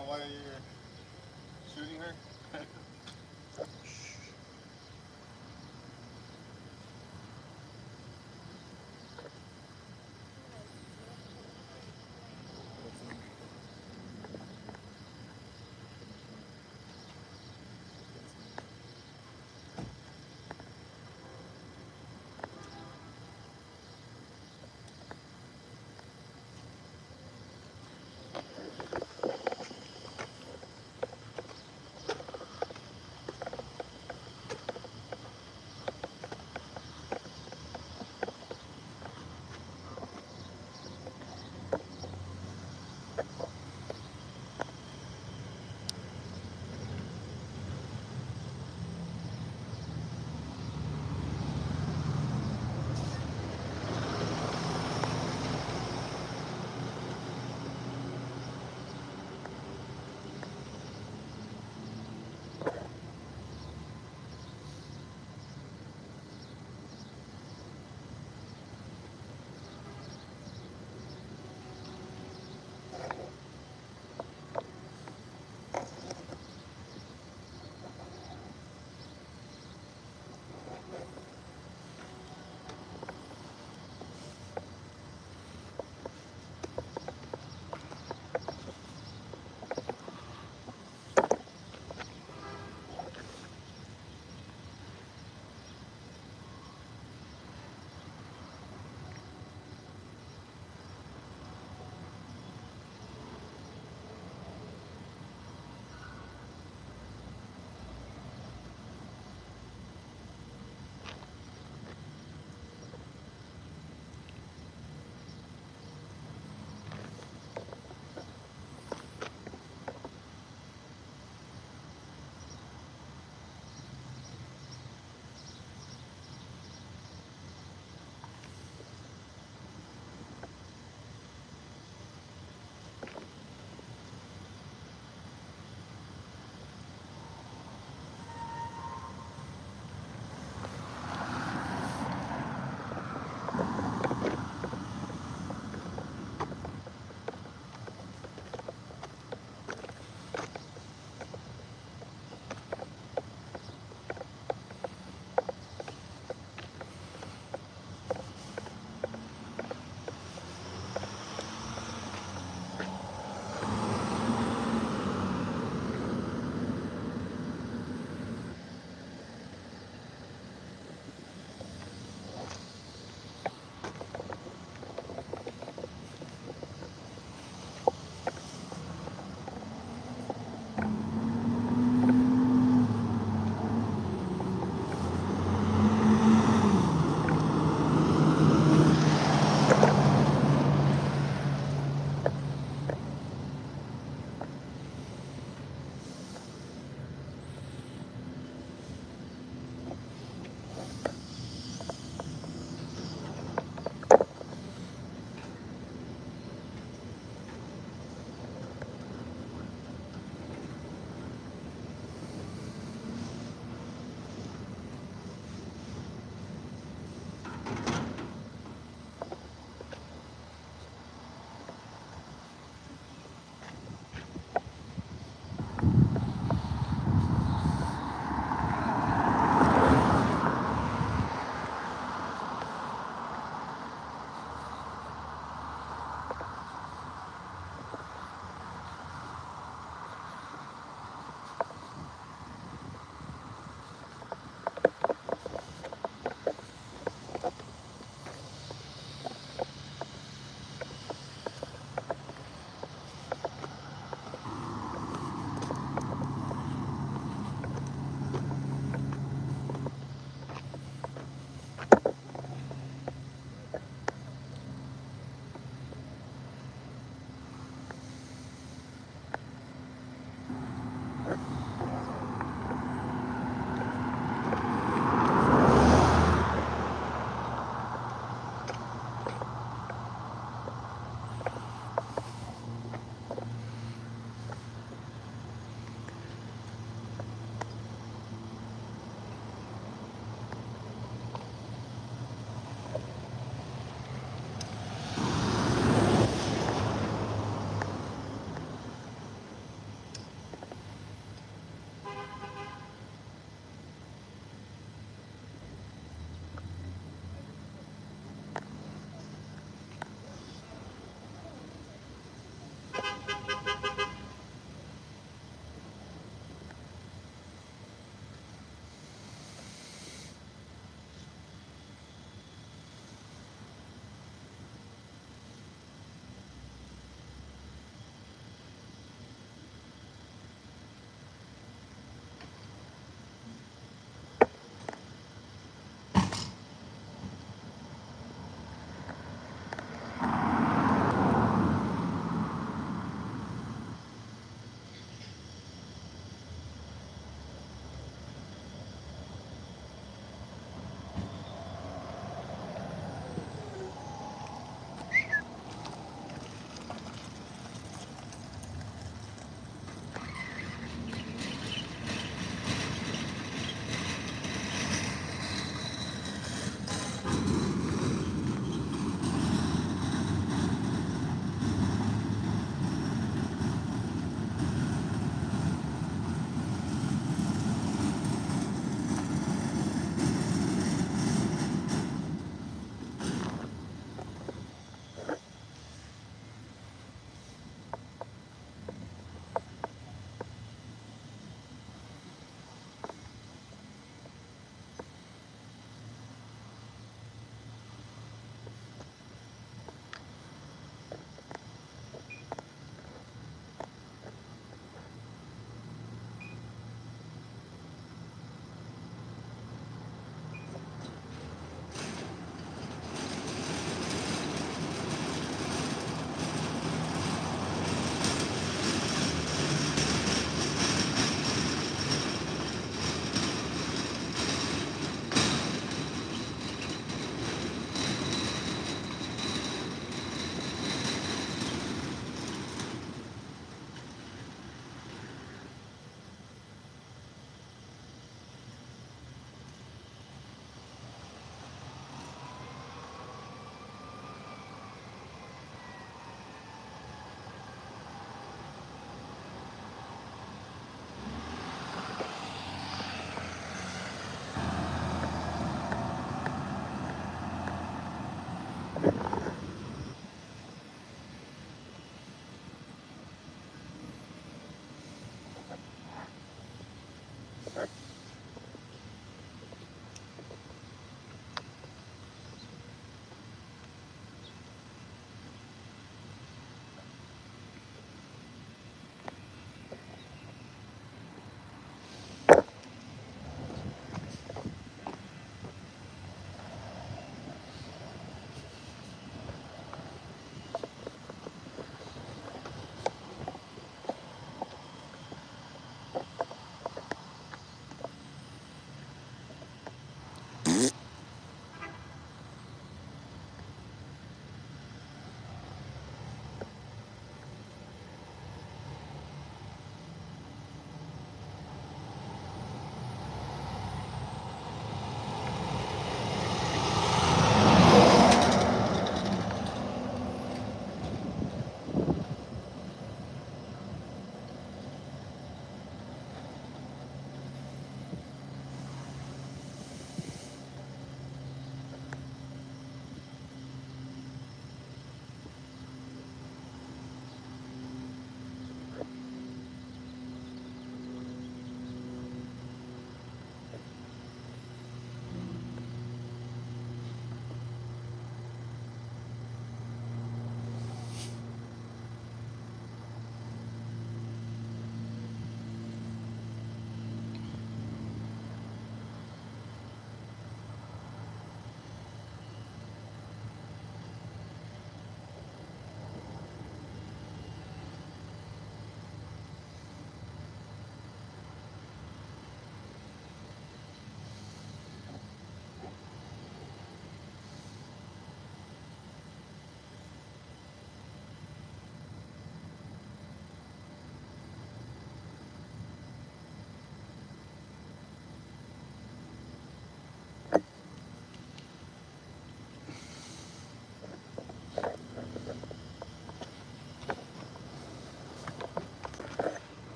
know why you're shooting her?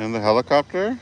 And the helicopter?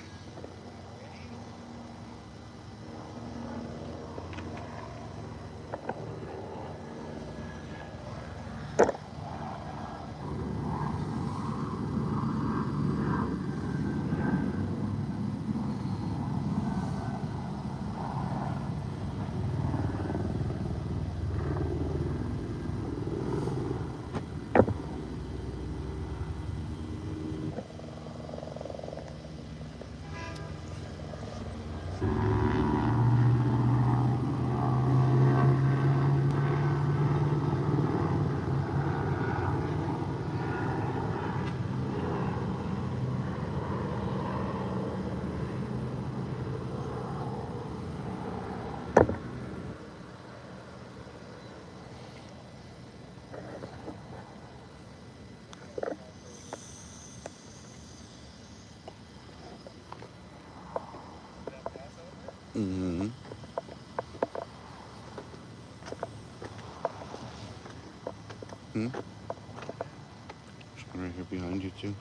Mm-hmm. Hmm? There's one right here behind you too.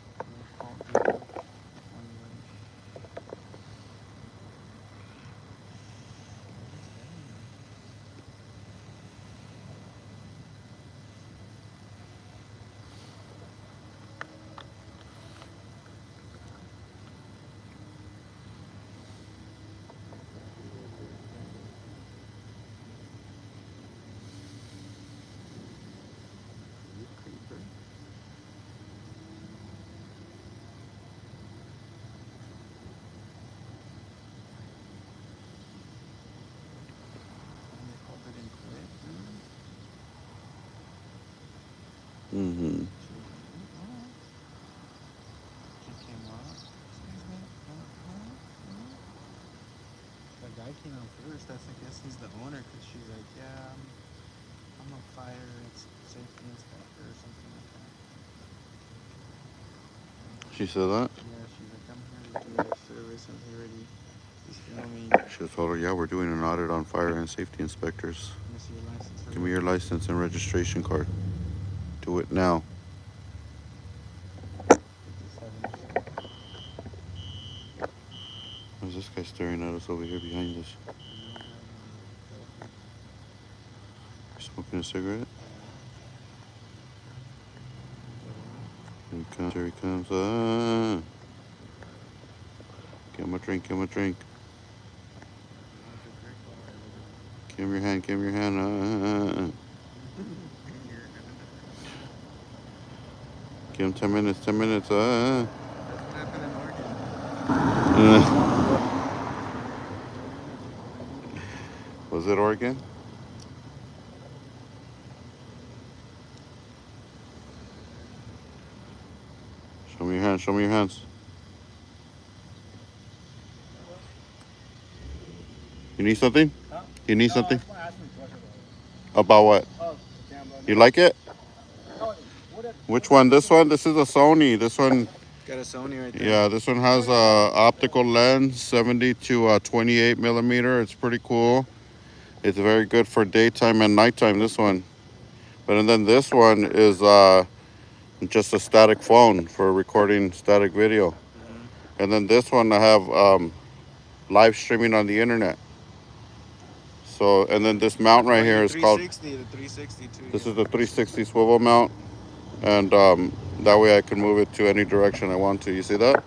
Mm-hmm. The guy came out first. I guess he's the owner because she's like, yeah, I'm a fire safety inspector or something like that. She said that? Yeah, she's like, I'm here to do your service and he already, he's filming. She told her, yeah, we're doing an audit on fire and safety inspectors. Let me see your license. Give me your license and registration card. Do it now. Who's this guy staring at us over here behind us? Smoking a cigarette? Here he comes, here he comes. Ah. Give him a drink, give him a drink. Give him your hand, give him your hand. Give him 10 minutes, 10 minutes. That's what happened in Oregon. Was it Oregon? Show me your hands, show me your hands. You need something? Huh? You need No, something? I just want to ask him a question About what? Oh, the camera. You like it? Oh, Which one? This one? This is a Sony. This one, got a Sony right there. yeah, this one has a optical lens, 70 to 28 millimeter. It's pretty cool. It's very good for daytime and nighttime, this one. But and then this one is just a static phone for recording static video. Mm-hmm. And then this one I have live streaming on the internet. So, and then this mount right here is called, The 360 too. this is the 360 swivel mount. And that way I can move it to any direction I want to. You see that?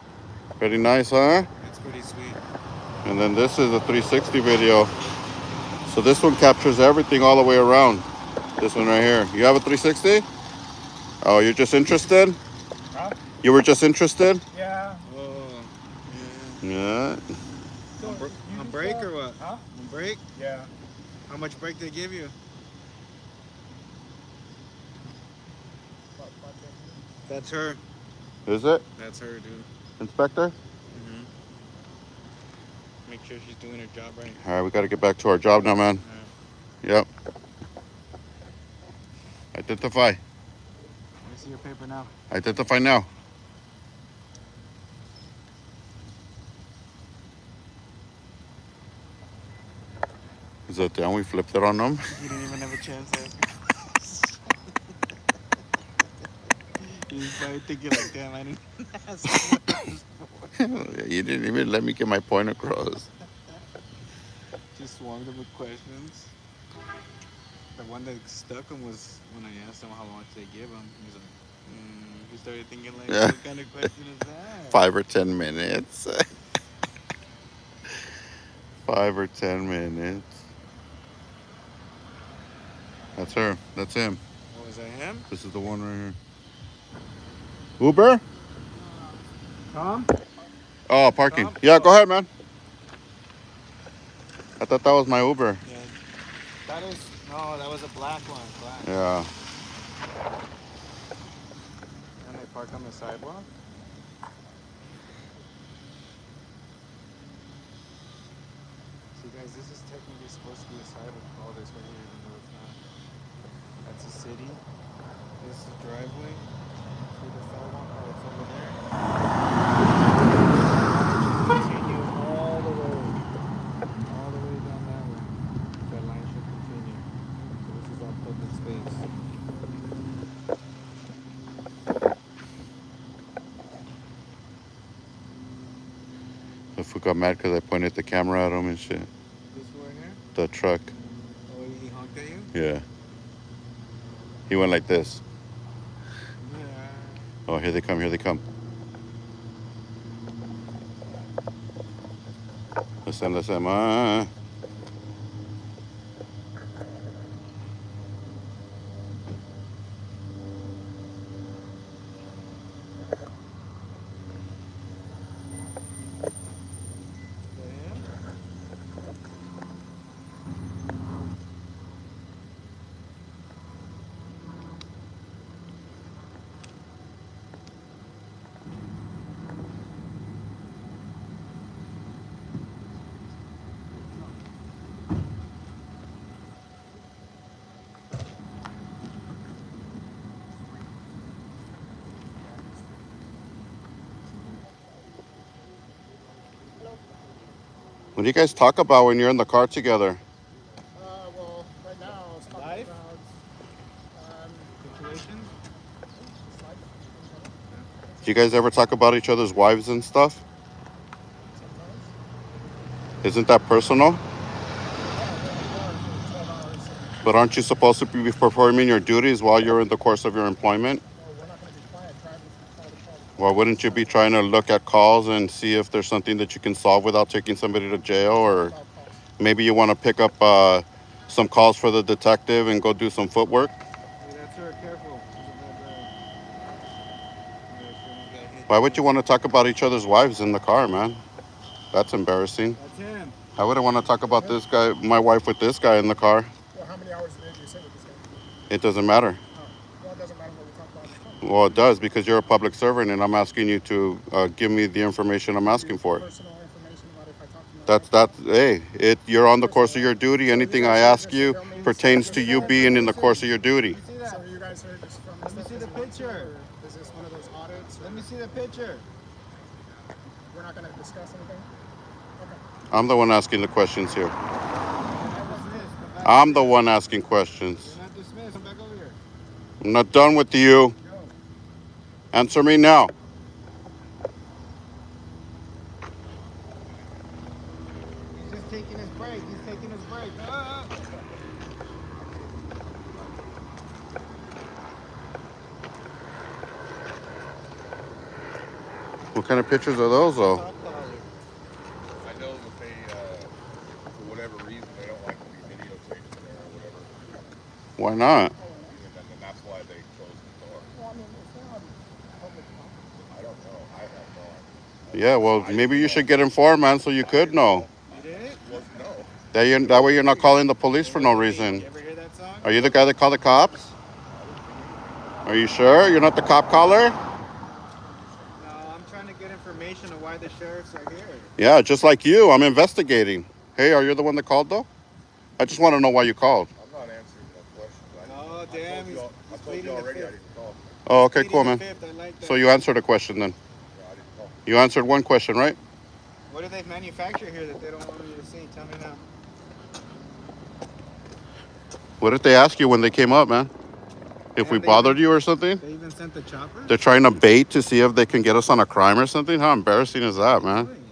Pretty nice, huh? It's pretty sweet. And then this is a 360 video. So this one captures everything all the way around. This one right here. You have a 360? Oh, you're just interested? Huh? You were just interested? Yeah. Whoa. Yeah. So on break or what? Huh? On break? Yeah. How much break they give you? That's her. Is it? That's her, dude. Inspector? Mm-hmm. Make sure she's doing her job right. All right, we got to get back to our job now, man. Yep. Identify. Let me see your paper now. Identify now. Is that down? We flipped it on them. You didn't even have a chance to ask me. He's probably thinking like, damn, I didn't ask him. You didn't even let me get my point across. Just swarmed him with questions. The one that stuck him was when I asked him how long did they give him. He's like, he started thinking like, Yeah. what kind of question is that? 5 or 10 minutes. 5 or 10 minutes. That's her. That's him. Oh, is that him? This is the one right here. Uber? Tom? Oh, parking. Tom? Yeah, go Oh, ahead, man. I thought that was my Uber. yeah. That is, no, that was a black one. Black. Yeah. And they park on the sidewalk. See, guys, this is technically supposed to be a sidewalk. All this right here, even though it's not. That's a city. This is a driveway. See the sidewalk? Oh, it's over there. Continue all the way. All the way down that way. That line should continue. So this is all public space. The fool got mad because I pointed the camera at him and shit. This one here? The truck. Oh, he honked at you? Yeah. He went like this. Yeah. Oh, here they come. Here they come. Listen, listen. Is that him? What do you guys talk about when you're in the car together? Well, right now I was talking Life? about Situations? just life in general. Do you guys ever talk about each other's wives and stuff? Sometimes. Isn't that personal? Yeah, we're in the car for 12 hours. But aren't you supposed to be performing your duties while you're in the course of your employment? Well, we're not going to be quiet. Drivers can call the call. Well, wouldn't you be trying to look at calls and see if there's something that you can solve without taking somebody to jail? Or About calls. maybe you want to pick up some calls for the detective and go do some footwork? Hey, that's her. Careful. She's a bad driver. Yeah, she almost got hit. Why would you want to talk about each other's wives in the car, man? That's embarrassing. That's him. I wouldn't want to talk about this guy, my wife with this guy in the car. Well, how many hours did you sit with this guy? It doesn't matter. Oh, well, it doesn't matter what we talk about on the phone. Well, it does because you're a public servant and I'm asking you to give me the information I'm asking for. Personal information about if I talk to my That's wife. hey, you're on the course of your duty. Anything I ask you pertains to you being in the course of your duty. Let me see that. So you guys heard this from Let me stuff see the as you want to, picture. or is this one of those audits? Let me see the picture. We're not going to discuss anything? Okay. I'm the one asking the questions here. You're not dismissed. Come back I'm over the here. one asking questions. You're not dismissed. Come back over here. I'm not done with you. Go. Answer me now. He's just taking his break. He's taking his break. Ah. What kind of pictures are those, though? Top collar. I know that they, for whatever reason, they don't like to be videotaped in there or whatever. Why not? And that's why they chose the car. Well, I mean, if they're on public property. I don't know. I have no idea. Yeah, well, maybe you should get informed, man, so you could know. You did it? Well, no. That way you're not calling the police for no reason. You ever hear that song? Are you the guy that called the cops? Are you sure? You're not the cop caller? No, I'm trying to get information on why the sheriffs are here. Yeah, just like you. I'm investigating. Hey, are you the one that called, though? I just want to know why you called. I'm not answering no questions. Oh, damn. He's I told pleading you the already I fifth. didn't call. Oh, okay, Pleading cool, the man. fifth. I like that. So you answered a question then. Yeah, I didn't call. You answered one question, right? What do they manufacture here that they don't want me to see? Tell me now. What did they ask you when they came up, man? If we Damn, bothered you or something? They even sent the chopper? They're trying to bait to see if they can get us on a crime or something? How embarrassing is that, What are you man? doing?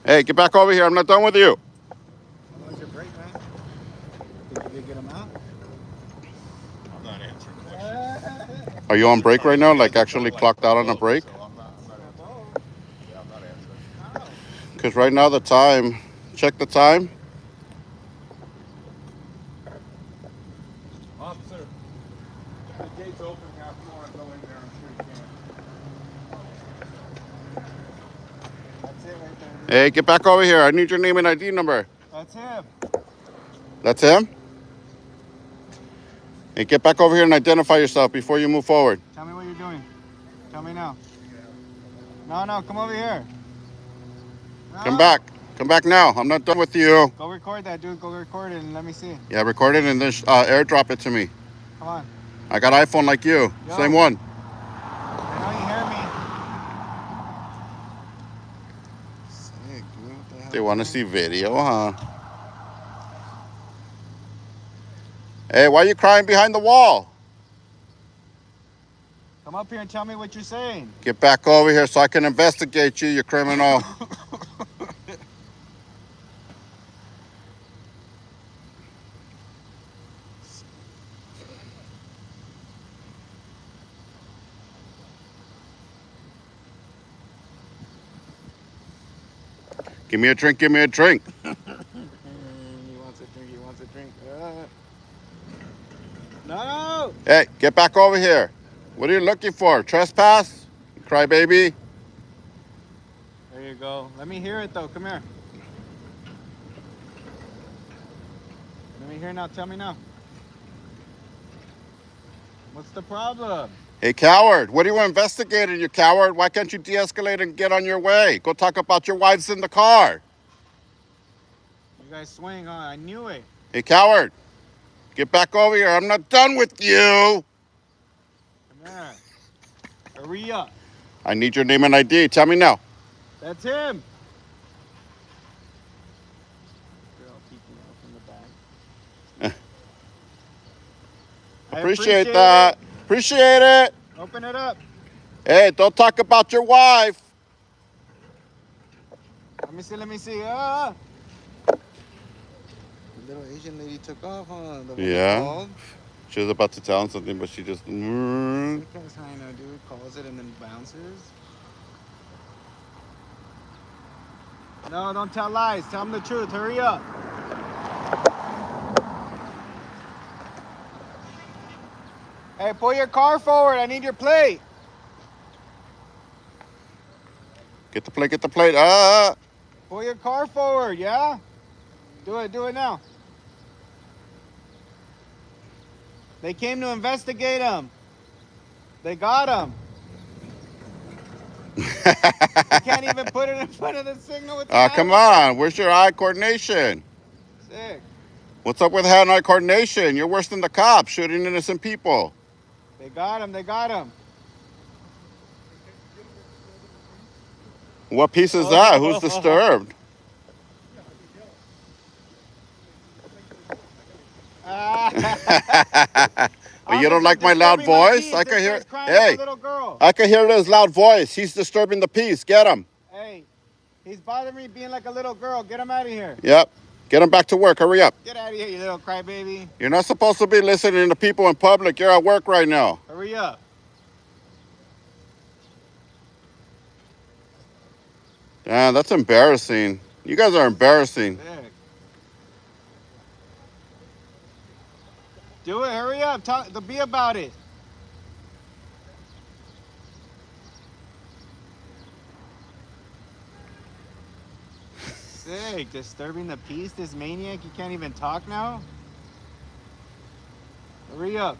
Hey, get back over here. I'm not done with you. How long's your break, man? Think you could get them out? I'm not answering questions. Are you on break right now? You guys Like are actually kinda clocked out on a both, break? So I'm not answering. Yeah, I'm not answering. How? Because right now the time, check the time. Officer, the gate's open now. If you want to go in there, I'm sure you can. That's it right there, dude. Hey, get back over here. I need your name and ID number. That's him. That's him? Hey, get back over here and identify yourself before you move forward. Tell me what you're doing. Tell me now. No, come over here. No. Come back. Come back now. I'm not done with you. Go record that, dude. Go record it and let me see. Yeah, record it and then airdrop it to me. Come on. I got iPhone like you. Yo. Same one. I know you hear me. Sick, dude. What the hell, They want to man? see video, huh? Hey, why are you crying behind the wall? Come up here and tell me what you're saying. Get back over here so I can investigate you, you criminal. Give me a drink, give me a drink. He wants a drink, he wants a drink. No! Hey, get back over here. What are you looking for? Trespass? Crybaby? There you go. Let me hear it though. Come here. Let me hear now. Tell me now. What's the problem? Hey, coward, what are you investigating, you coward? Why can't you de-escalate and get on your way? Go talk about your wives in the car. You guys swing, huh? I knew it. Hey, coward, get back over here. I'm not done with you. Come here. Hurry up. I need your name and ID. Tell me now. That's him. Girl peeking out from the back. I Appreciate that. it. Appreciate it. Open it up. Hey, don't talk about your wife. Let me see. The little Asian lady took off, huh? The one Yeah. that called. She was about to tell him something, but she just... Sick ass hyena, dude. Calls it and then bounces. No, don't tell lies. Tell them the truth. Hurry up. Hey, pull your car forward. I need your plate. Get the plate, get the plate. Pull your car forward, yeah? Do it now. They came to investigate him. They got him. You can't even put it in front of the signal with the Come on. Where's your eye coordination? Sick. What's up with hand-eye coordination? You're worse than the cops shooting innocent people. They got him. What piece is that? Who's disturbed? But you don't like my loud voice? I can hear. Hey, I can hear his loud voice. He's disturbing the peace. Get him. Hey, he's bothering me being like a little girl. Get him out of here. Yep. Get him back to work. Hurry up. Get out of here, you little crybaby. You're not supposed to be listening to people in public. You're at work right now. Hurry up. Damn, that's embarrassing. You guys are embarrassing. Sick. Do it. Hurry up. Be about it. Sick. Disturbing the peace. This maniac. You can't even talk now. Hurry up.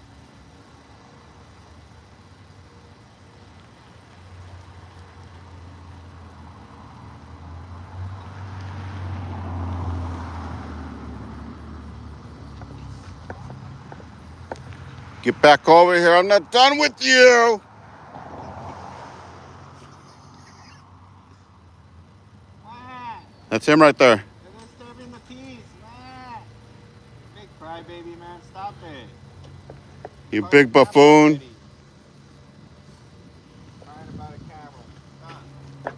Get back over here. I'm not done with you. That's him right there. You're disturbing the peace. Big crybaby, man. Stop it. You big buffoon. Crying about a camera. Come on.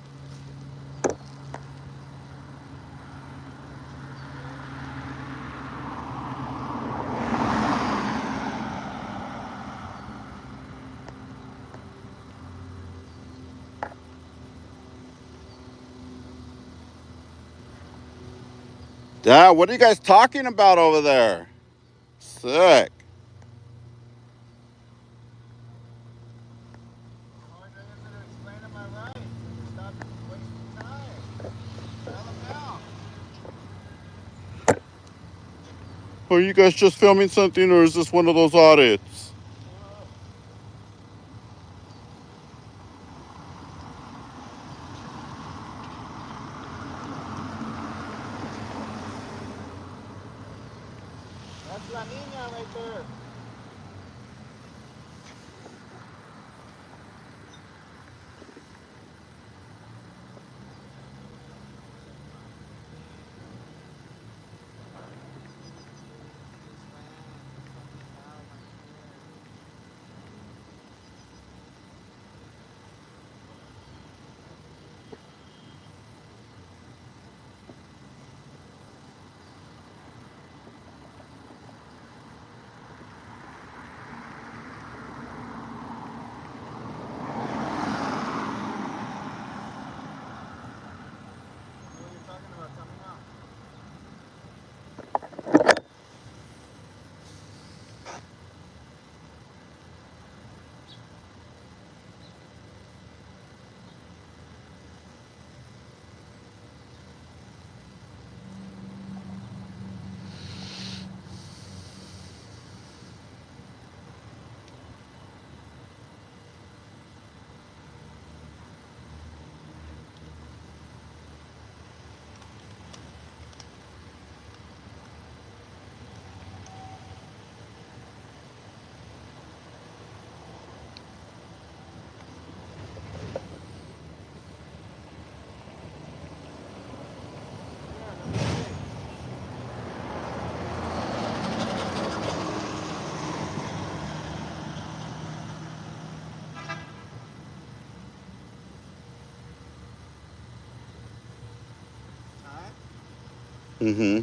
Dad, what are you guys talking about over there? Sick. All I'm doing is explaining my rights. Stop wasting time. Tell them now. Are you guys just filming something, or is this one of those audits? That's La Nina right there. What are you talking about? Tell me now. Time? Mm-hmm.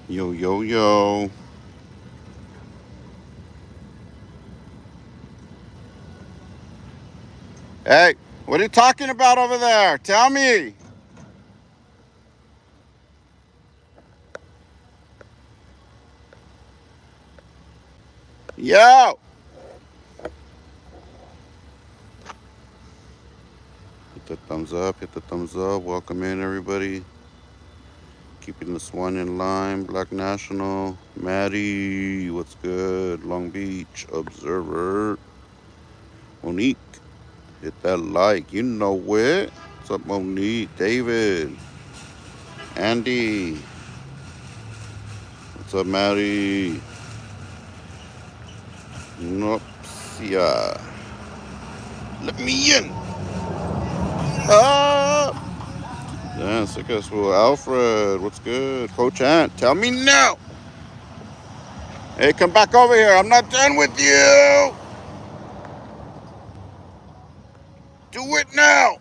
Yo, yo, yo. Hey, what are you talking about over there? Tell me. Yo. Hit the thumbs up. Hit the thumbs up. Welcome in, everybody. Keeping this one in line. Black National. Maddie. What's good? Long Beach. Observer. Monique. Hit that like. You know it. What's up, Monique? David. Andy. What's up, Maddie? Nopsia. Let me in. Ah. Yeah, sick as fool. Alfred, what's good? Coach Ant, tell me now. Hey, come back over here. I'm not done with you. Do it now.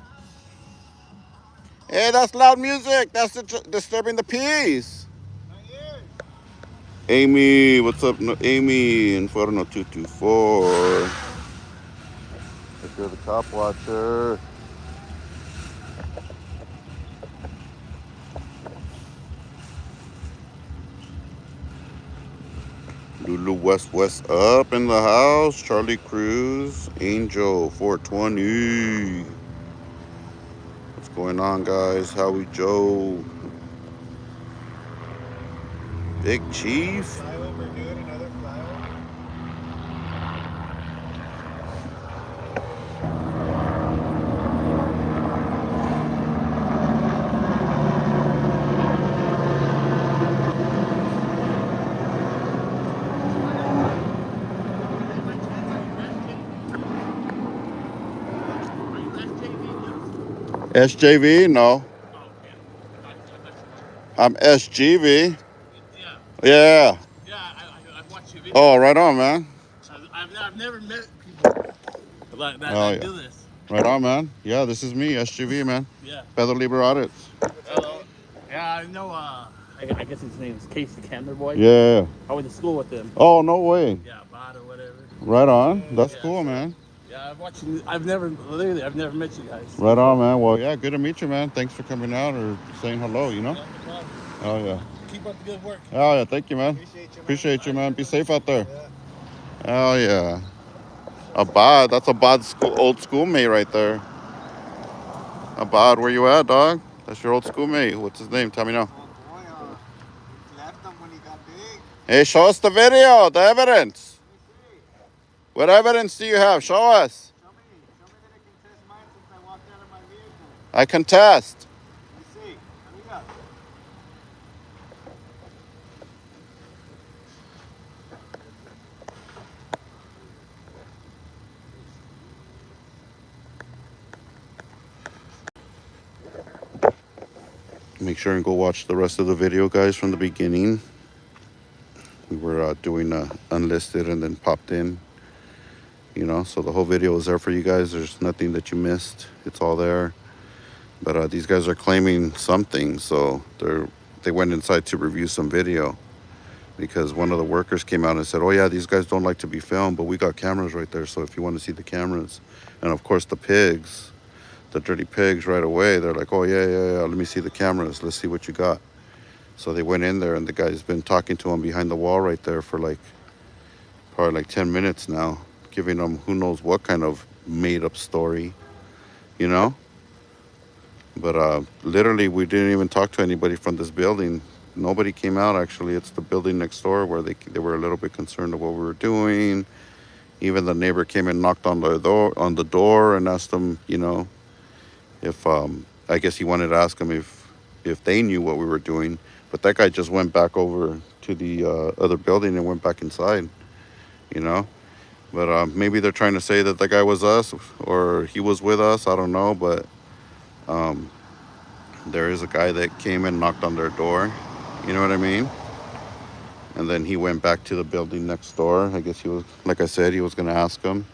Hey, that's loud music. That's disturbing the peace. My ears. Amy, what's up? No, Amy, Inferno 224. If you're the cop watcher. Lulu West up in the house. Charlie Cruz, Angel 420. What's going on, guys? Howie Joe, Big Chief. Flyover, dude. Another flyover. SJV? No. Oh, yeah. I thought you I'm SGV. were. Yeah. Yeah. Yeah, I've watched your Oh, videos. right on, man. I've never met people Oh, that yeah. do this. Right on, man. Yeah, this is me, SGV, man. Yeah. Pedro Libre Audits. Hello. Yeah, I know. I guess his name is Casey Camber Boy. Yeah. I went to school with him. Oh, no way. Yeah, Bot or whatever. Right on. That's Yeah, cool, so, man. Yeah, I've never met you guys. Right on, man. Well, yeah, good to meet you, man. Thanks for coming out or saying hello, you know? Yeah, no problem. Oh, yeah. Keep up the good work. Oh, yeah. Thank you, man. Appreciate you, man. Appreciate you, man. Be safe out there. Yeah. Oh, yeah. Abad. That's Abad's old schoolmate right there. Abad, where you at, dog? That's your old schoolmate. What's his name? Tell me now. Oh boy, left him when he got big. Hey, show us the video, the evidence. Let me see. What evidence do you have? Show us. Show me that I can test mine since I walked out of my vehicle. I contest. Let me see. Hurry up. Make sure and go watch the rest of the video, guys, from the beginning. We were doing unlisted and then popped in, you know, so the whole video is there for you guys. There's nothing that you missed. It's all there. But these guys are claiming something, so they went inside to review some video because one of the workers came out and said, oh yeah, these guys don't like to be filmed, but we got cameras right there, so if you want to see the cameras. And of course the pigs, the dirty pigs, right away, they're like, oh yeah, let me see the cameras, let's see what you got. So they went in there and the guy's been talking to him behind the wall right there for like probably like 10 minutes now, giving them who knows what kind of made up story, you know. But literally we didn't even talk to anybody from this building. Nobody came out, actually. It's the building next door where they were a little bit concerned of what we were doing. Even the neighbor came and knocked on the door and asked them, you know, if I guess he wanted to ask them if they knew what we were doing. But that guy just went back over to the other building and went back inside, you know. But maybe they're trying to say that the guy was us or he was with us. I don't know. But there is a guy that came and knocked on their door. You know what I mean? And then he went back to the building next door. I guess he was, like I said, he was going to ask them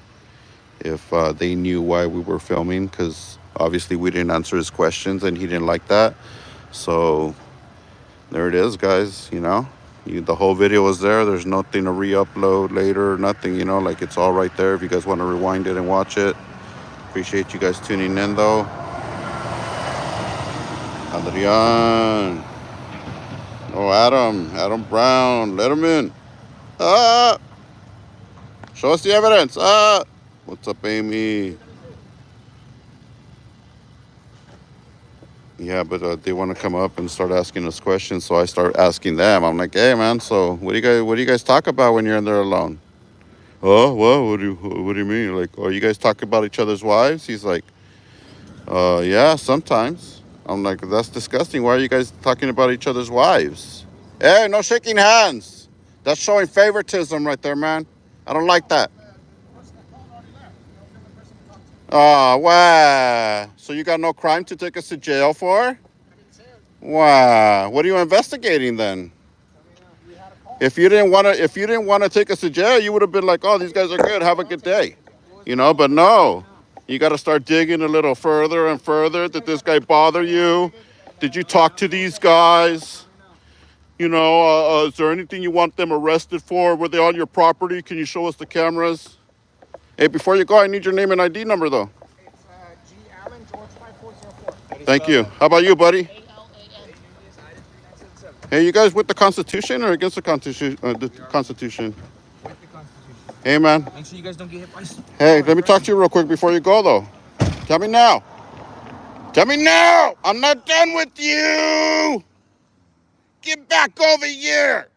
if they knew why we were filming, because obviously we didn't answer his questions and he didn't like that. So there it is, guys. You know, the whole video is there. There's nothing to re-upload later, nothing, you know, like it's all right there if you guys want to rewind it and watch it. Appreciate you guys tuning in, though. Adrian. Oh, Adam Brown, let him in. Ah, show us the evidence. Ah, what's up, Amy? Yeah, but they want to come up and start asking us questions, so I start asking them. I'm like, hey, man, so what do you guys talk about when you're in there alone? Oh, well, what do you mean? Like, are you guys talking about each other's wives? He's like, yeah, sometimes. I'm like, that's disgusting. Why are you guys talking about each other's wives? Hey, no shaking hands. That's showing favoritism right there, man. I don't like that. Oh, wow. So you got no crime to take us to jail for? Wow. What are you investigating then? If you didn't want to take us to jail, you would have been like, oh, these guys are good. Have a good day. You know, but no. You got to start digging a little further and further. Did this guy bother you? Did you talk to these guys? You know, is there anything you want them arrested for? Were they on your property? Can you show us the cameras? Hey, before you go, I need your name and ID number, though. It's G. Allen, George 5404. Thank you. How about you, buddy? Hey, you guys with the Constitution or against the Constitution? With the Constitution. Hey, man. Make sure you guys don't get hit by... Hey, let me talk to you real quick before you go, though. Tell me now. Tell me now. I'm not done with you. Get back over here.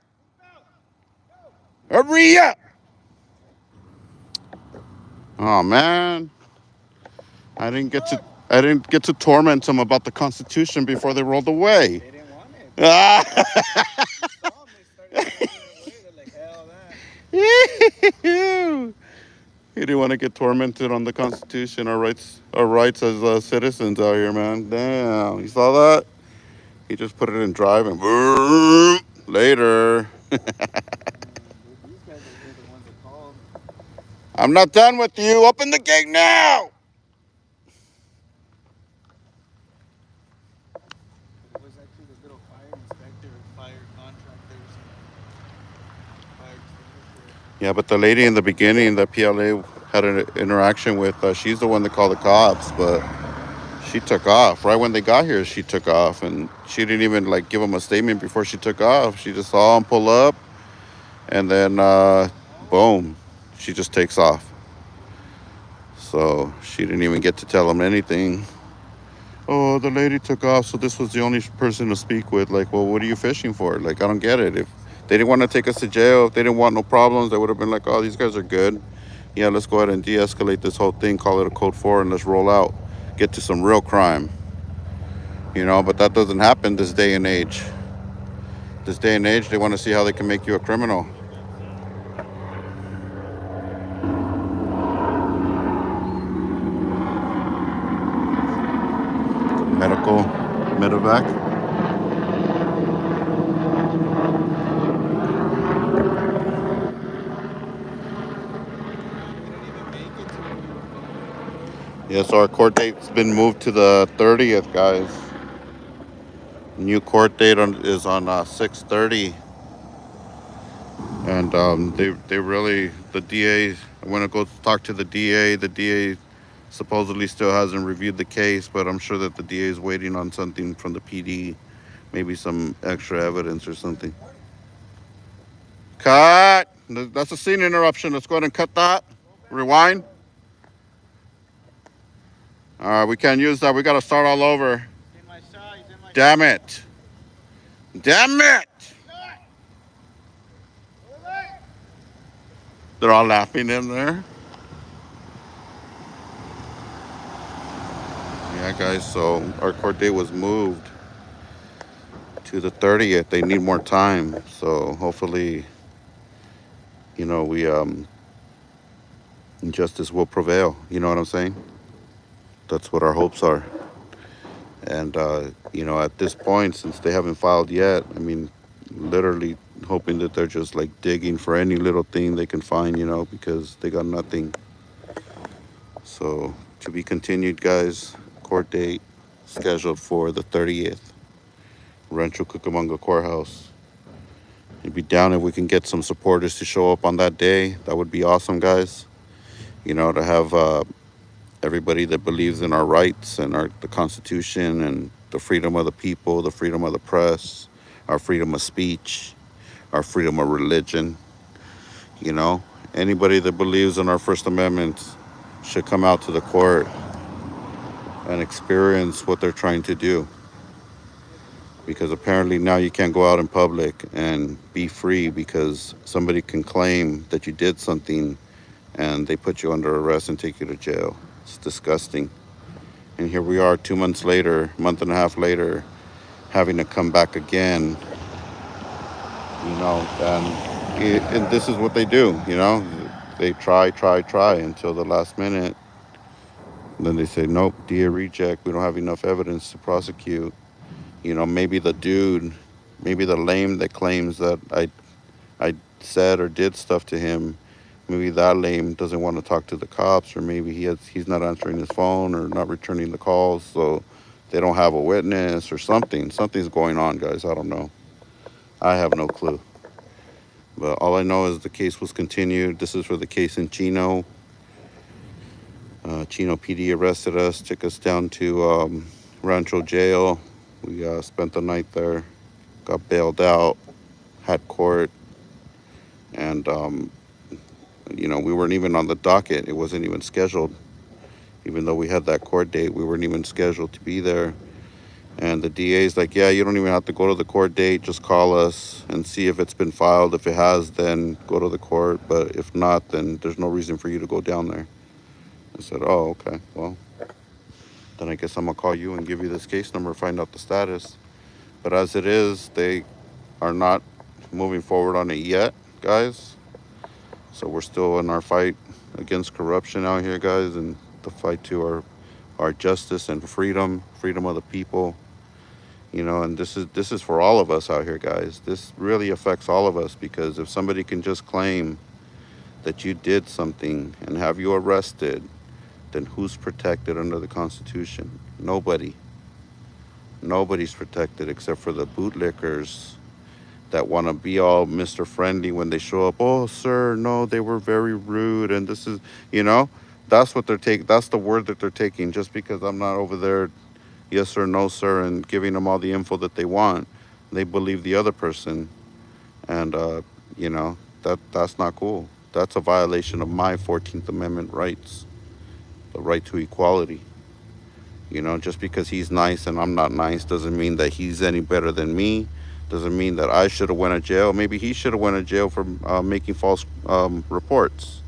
Hurry up. Oh, man. I didn't get to torment them about the Constitution before they rolled away. They didn't want it. Ah. They started running away. They're like, hell that. He didn't want to get tormented on the Constitution, our rights as citizens out here, man. Damn, you saw that? He just put it in drive and later. Dude, these guys are here, the ones that called. I'm not done with you. Open the gate now. But it was actually the little fire inspector, fire contractors, fire extinguisher. Yeah, but the lady in the beginning that PLA had an interaction with, she's the one that called the cops, but she took off. Right when they got here, she took off, and she didn't even like give them a statement before she took off. She just saw them pull up, and then boom, she just takes off. So she didn't even get to tell them anything. Oh, the lady took off, so this was the only person to speak with. Like, well, what are you fishing for? Like, I don't get it. If they didn't want to take us to jail, if they didn't want no problems, they would have been like, oh, these guys are good. Yeah, let's go ahead and de-escalate this whole thing, call it a code 4, and let's roll out. Get to some real crime. You know, but that doesn't happen this day and age. This day and age, they want to see how they can make you a criminal. Medical, medevac. We didn't even make it to where we were going. Yeah, so our court date's been moved to the 30th, guys. New court date is on 6/30. And they really, the DA, I want to go talk to the DA. The DA supposedly still hasn't reviewed the case, but I'm sure that the DA is waiting on something from the PD, maybe some extra evidence or something. Cut! That's a scene interruption. Let's go ahead and cut that. Rewind. All right, we can't use that. We got to start all over. He's in my shot, he's in my Damn it. Damn it! They're all laughing in there. Yeah, guys, so our court date was moved to the 30th. They need more time. So hopefully, you know, justice will prevail. You know what I'm saying? That's what our hopes are. And, you know, at this point, since they haven't filed yet, I mean, literally hoping that they're just like digging for any little thing they can find, you know, because they got nothing. So to be continued, guys. Court date scheduled for the 30th. Rancho Cucamonga Courthouse. It'd be down if we can get some supporters to show up on that day. That would be awesome, guys. You know, to have everybody that believes in our rights and the Constitution and the freedom of the people, the freedom of the press, our freedom of speech, our freedom of religion. You know, anybody that believes in our First Amendment should come out to the court and experience what they're trying to do. Because apparently now you can't go out in public and be free because somebody can claim that you did something and they put you under arrest and take you to jail. It's disgusting. And here we are 2 months later, month and a half later, having to come back again, you know, and this is what they do, you know. They try until the last minute. And then they say, nope, DA reject. We don't have enough evidence to prosecute. You know, maybe the lame that claims that I said or did stuff to him, maybe that lame doesn't want to talk to the cops, or maybe he's not answering his phone or not returning the calls, so they don't have a witness or something. Something's going on, guys. I don't know. I have no clue. But all I know is the case was continued. This is for the case in Chino. Chino PD arrested us, took us down to Rancho jail. We spent the night there, got bailed out, had court, and, you know, we weren't even on the docket. It wasn't even scheduled. Even though we had that court date, we weren't even scheduled to be there. And the DA's like, yeah, you don't even have to go to the court date. Just call us and see if it's been filed. If it has, then go to the court. But if not, then there's no reason for you to go down there. I said, oh, okay, well, then I guess I'm going to call you and give you this case number, find out the status. But as it is, they are not moving forward on it yet, guys. So we're still in our fight against corruption out here, guys, and the fight to our justice and freedom of the people. And this is for all of us out here, guys. This really affects all of us, because if somebody can just claim that you did something and have you arrested, then who's protected under the Constitution? Nobody. Nobody's protected except for the bootlickers that want to be all Mr. Friendly when they show up. Oh, sir, no, they were very rude, and this is, you know, that's what they're taking. That's the word that they're taking. Just because I'm not over there, yes sir, no sir, and giving them all the info that they want, they believe the other person, and that's not cool. That's a violation of my 14th Amendment rights, the right to equality. Just because he's nice and I'm not nice doesn't mean that he's any better than me. Doesn't mean that I should have went to jail. Maybe he should have went to jail for making false reports.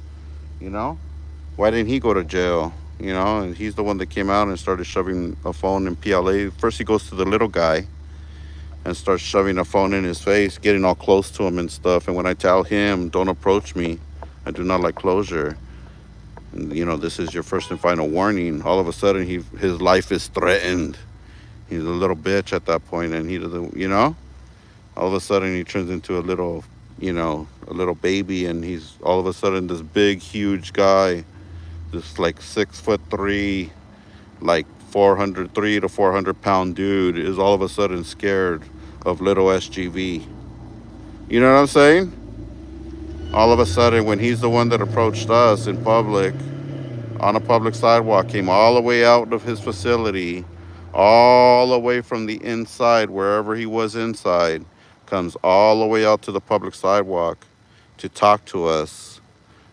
You know, why didn't he go to jail? And he's the one that came out and started shoving a phone in PLA. First, he goes to the little guy and starts shoving a phone in his face, getting all close to him and stuff. And when I tell him, "Don't approach me, I do not like closure," and, this is your first and final warning. All of a sudden, his life is threatened. He's a little bitch at that point, and he doesn't, all of a sudden he turns into a little baby, and he's all of a sudden this big, huge guy, this like 6'3", like 403 to 400 pound dude is all of a sudden scared of little SGV. You know what I'm saying? All of a sudden, when he's the one that approached us in public, on a public sidewalk, came all the way out of his facility, all the way from the inside, wherever he was inside, comes all the way out to the public sidewalk to talk to us,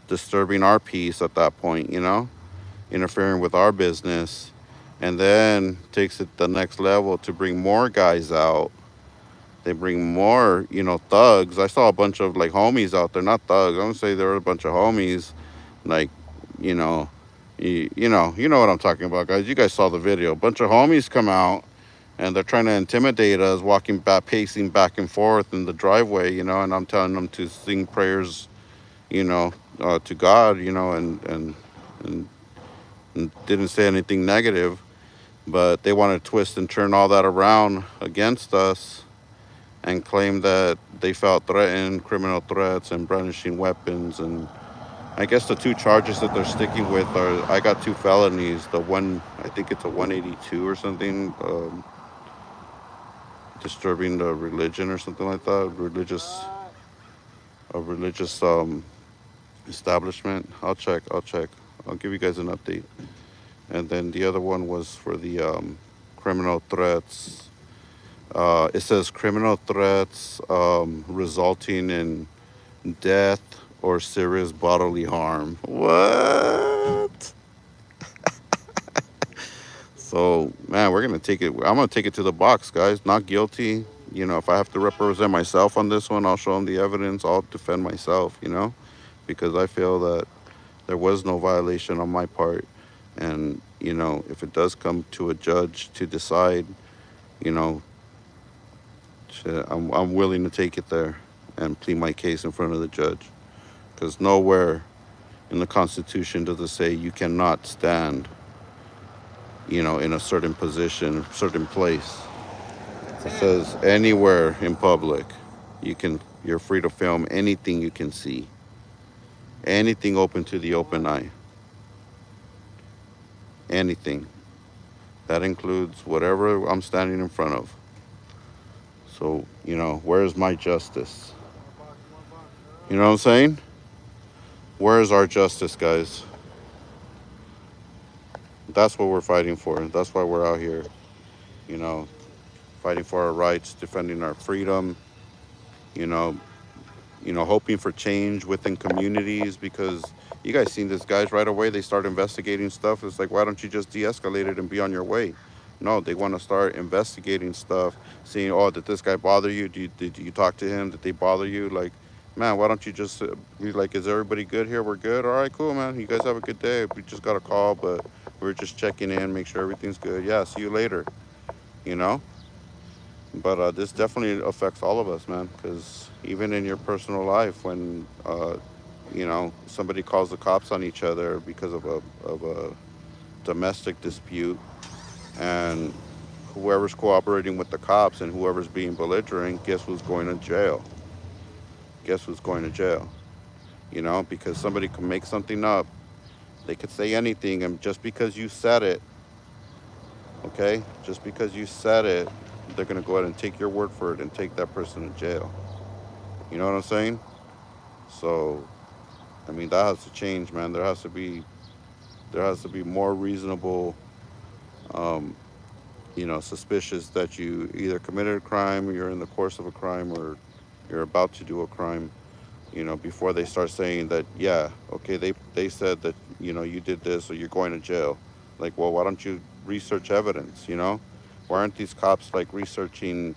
disturbing our peace at that point, interfering with our business, and then takes it the next level to bring more guys out. They bring more, thugs. I saw a bunch of like homies out there, not thugs. I'm gonna say there were a bunch of homies, like, you know, you know what I'm talking about, guys. You guys saw the video. A bunch of homies come out, and they're trying to intimidate us, walking back, pacing back and forth in the driveway, and I'm telling them to sing prayers, to God, and didn't say anything negative, but they want to twist and turn all that around against us and claim that they felt threatened, criminal threats, and brandishing weapons. And I guess the two charges that they're sticking with are, I got two felonies. The one, I think it's a 182 or something, disturbing the religion or something like that, a religious establishment. I'll check. I'll give you guys an update. And then the other one was for the criminal threats. It says criminal threats resulting in death or serious bodily harm. What? So, man, we're going to take it. I'm going to take it to the box, guys. Not guilty. If I have to represent myself on this one, I'll show them the evidence. I'll defend myself, because I feel that there was no violation on my part. And, if it does come to a judge to decide, you know, I'm willing to take it there and plead my case in front of the judge. Because nowhere in the Constitution does it say you cannot stand, in a certain position, certain place. It says anywhere in public, you're free to film anything you can see. Anything open to the open eye. Anything. That includes whatever I'm standing in front of. So, where's my justice? You know what I'm saying? Where's our justice, guys? That's what we're fighting for. That's why we're out here, you know, fighting for our rights, defending our freedom, you know, hoping for change within communities, because you guys seen this, guys. Right away they start investigating stuff. It's like, why don't you just de-escalate it and be on your way? No, they want to start investigating stuff, seeing, oh, did this guy bother you? Did you talk to him? Did they bother you? Like, man, why don't you just be like, is everybody good here? We're good. All right, cool, man. You guys have a good day. We just got a call, but we're just checking in, make sure everything's good. Yeah, see you later, you know? But this definitely affects all of us, man, because even in your personal life, when somebody calls the cops on each other because of a domestic dispute, and whoever's cooperating with the cops and whoever's being belligerent, guess who's going to jail? Guess who's going to jail? Because somebody can make something up. They could say anything, and just because you said it, okay, just because you said it, they're going to go ahead and take your word for it and take that person to jail. You know what I'm saying? So, I mean, that has to change, man. There has to be more reasonable, um, suspicious that you either committed a crime, or you're in the course of a crime, or you're about to do a crime. Before they start saying that, yeah, okay, they said that you did this, or you're going to jail. Like, well, why don't you research evidence? Why aren't these cops like researching,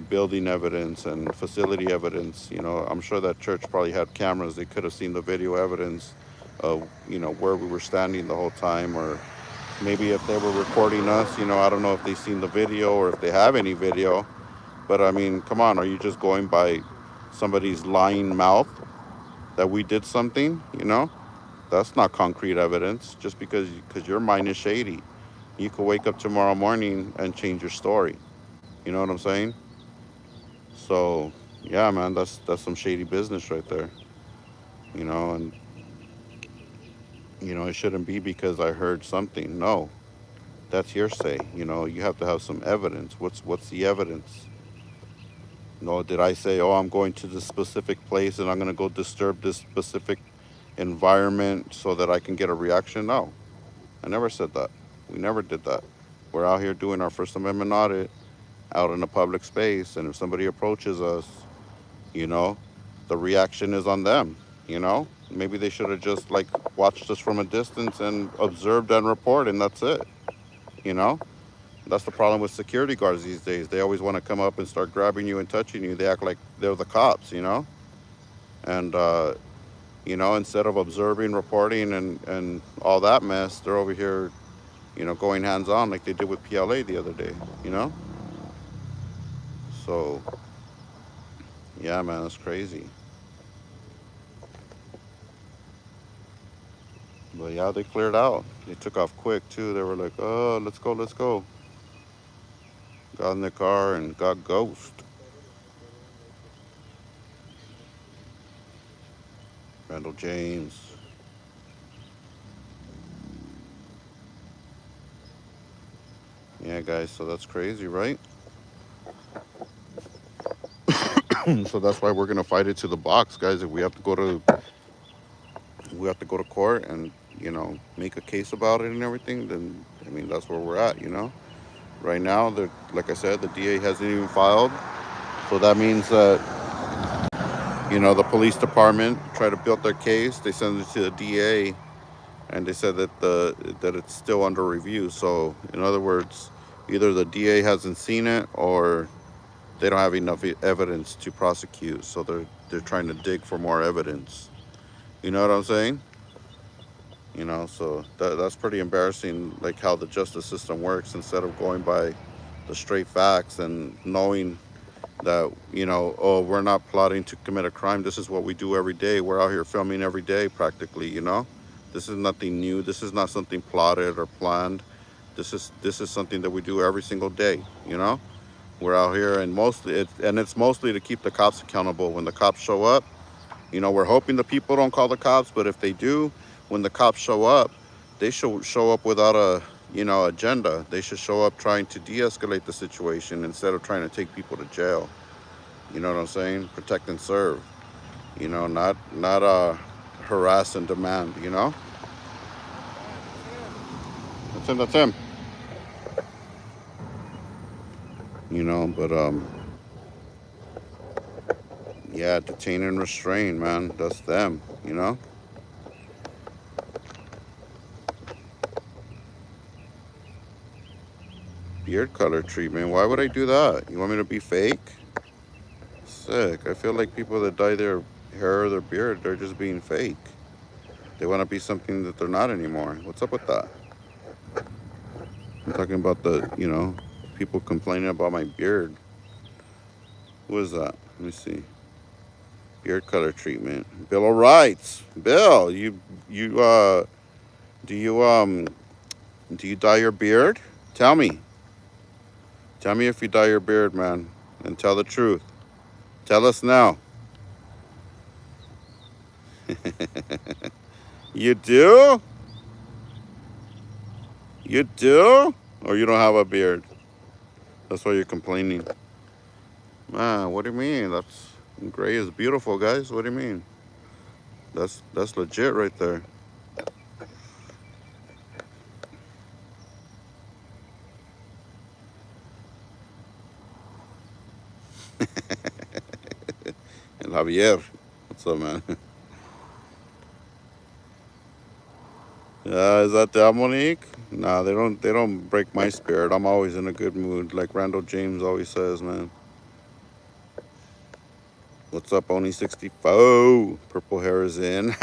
building evidence and facility evidence? I'm sure that church probably had cameras. They could have seen the video evidence of where we were standing the whole time, or maybe if they were recording us. I don't know if they've seen the video or if they have any video. But I mean, come on, are you just going by somebody's lying mouth that we did something? That's not concrete evidence. Just because your mind is shady, you could wake up tomorrow morning and change your story. You know what I'm saying? So yeah, man, that's some shady business right there. And it shouldn't be because I heard something. No, that's hearsay. You have to have some evidence. What's the evidence? No, did I say, oh, I'm going to this specific place and I'm going to go disturb this specific environment so that I can get a reaction? No, I never said that. We never did that. We're out here doing our First Amendment audit out in a public space, and if somebody approaches us, you know, the reaction is on them. Maybe they should have just like watched us from a distance and observed and report, and that's it. You know, that's the problem with security guards these days. They always want to come up and start grabbing you and touching you. They act like they're the cops, and instead of observing, reporting, and all that mess, they're over here, going hands on like they did with PLA the other day. You know, so yeah, man, that's crazy. But yeah, they cleared out. They took off quick too. They were like, "Oh, let's go, let's go." Got in the car and got ghost. Randall James. Yeah, guys. So that's crazy, right? So that's why we're gonna fight it to the box, guys. If we have to go to court and make a case about it and everything, then I mean that's where we're at. Right now, like I said, the DA hasn't even filed, so that means that the police department try to build their case. They send it to the DA, and they said that it's still under review. So in other words, either the DA hasn't seen it or they don't have enough evidence to prosecute. So they're trying to dig for more evidence. You know what I'm saying? So that's pretty embarrassing, like how the justice system works. Instead of going by the straight facts and knowing that oh, we're not plotting to commit a crime. This is what we do every day. We're out here filming every day practically. This is nothing new. This is not something plotted or planned. This is something that we do every single day. We're out here, and it's mostly to keep the cops accountable. When the cops show up, we're hoping the people don't call the cops, but if they do, when the cops show up, they should show up without a agenda. They should show up trying to de-escalate the situation instead of trying to take people to jail. You know what I'm saying? Protect and serve. Not harass and demand. That's him. That's him. But yeah, detain and restrain, man. That's them. Beard color treatment. Why would I do that? You want me to be fake? Sick. I feel like people that dye their hair or their beard, they're just being fake. They want to be something that they're not anymore. What's up with that? I'm talking about people complaining about my beard. Who is that? Let me see. Beard color treatment. Bill of Rights. Bill, you do you dye your beard? Tell me. Tell me if you dye your beard, man, and tell the truth. Tell us now. You do? You do? Or you don't have a beard? That's why you're complaining. Man, what do you mean? That's gray is beautiful, guys. What do you mean? That's legit right there. And Javier, what's up, man? Is that Monique? Nah, they don't break my spirit. I'm always in a good mood, like Randall James always says, man. What's up, Oni 64? Purple hair is in.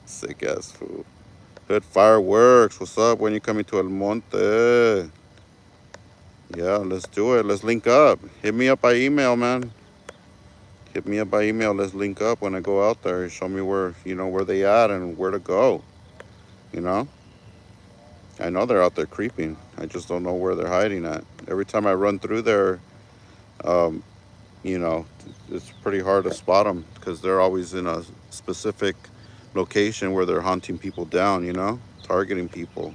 Sick ass fool. Hood Fireworks. What's up? When you coming to El Monte? Yeah, let's do it. Let's link up. Hit me up by email, man. Hit me up by email. Let's link up when I go out there. Show me where they at and where to go. You know? I know they're out there creeping. I just don't know where they're hiding at. Every time I run through there, um, you know, it's pretty hard to spot them because they're always in a specific location where they're hunting people down, targeting people.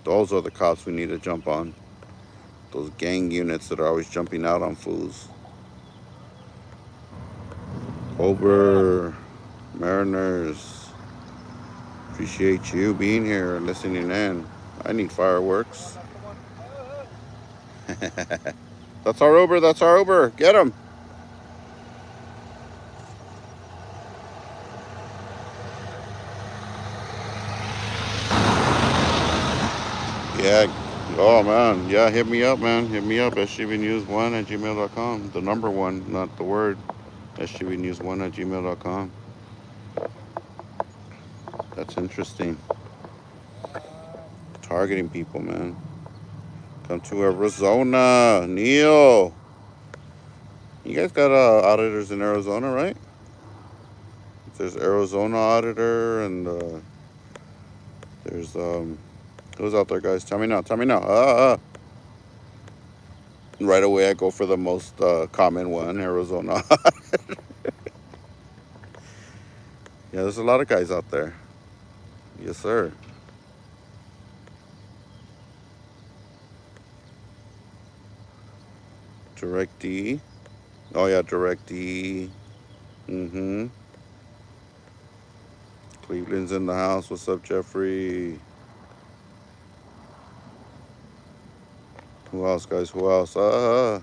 Those are the cops we need to jump on. Those gang units that are always jumping out on fools. Over Mariners. Appreciate you being here and listening in. I need fireworks. That's our Uber. That's our Uber. Get him. Yeah. Oh, man. Yeah, hit me up, man. Hit me up. SGVnews1@gmail.com. The number one, not the word. SGVnews1@gmail.com. That's interesting. Targeting people, man. Come to Arizona. Neil. You guys got auditors in Arizona, right? There's Arizona auditor and there's who's out there, guys? Tell me now. Tell me now. Right away, I go for the most common one, Arizona. Yeah, there's a lot of guys out there. Yes, sir. Direct D. Oh yeah, Direct D. Mm-hmm. Cleveland's in the house. What's up, Jeffrey? Who else, guys? Who else? There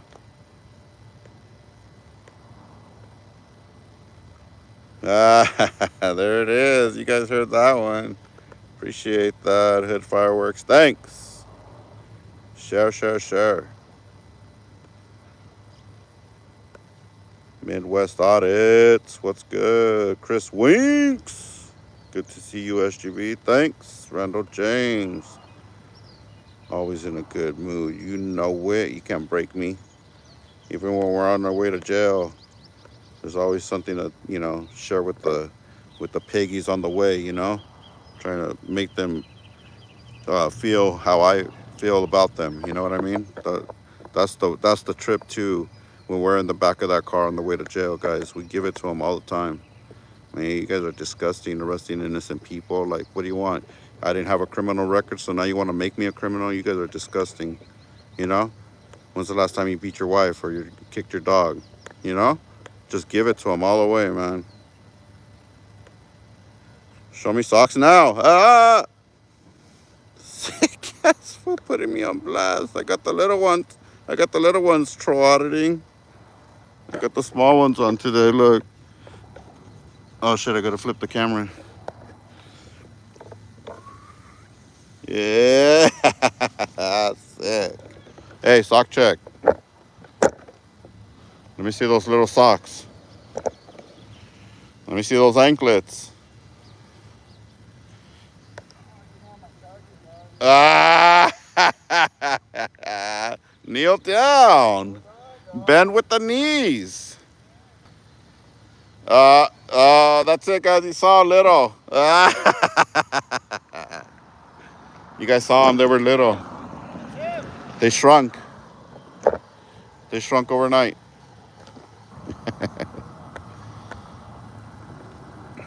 it is. You guys heard that one. Appreciate that. Hood Fireworks. Thanks. Share, share, share. Midwest Audits. What's good? Chris Winks. Good to see you, SGV. Thanks. Randall James. Always in a good mood. You know it. You can't break me. Even when we're on our way to jail, there's always something to, share with the piggies on the way, Trying to make them feel how I feel about them. You know what I mean? That's the trip too. When we're in the back of that car on the way to jail, guys, we give it to them all the time. Man, you guys are disgusting, arresting innocent people. Like, what do you want? I didn't have a criminal record, so now you want to make me a criminal? You guys are disgusting. You know? When's the last time you beat your wife or you kicked your dog? You know? Just give it to them all the way, man. Show me socks now. Sick ass for putting me on blast. I got the little ones. I got the little ones troll auditing. I got the small ones on today. Look. Oh shit! I gotta flip the camera. Yeah. Sick. Hey, sock check. Let me see those little socks. Let me see those anklets. Ah. Kneel down. Bend with the knees. That's it, guys. You saw a little. You guys saw them. They were little. They shrunk. They shrunk overnight.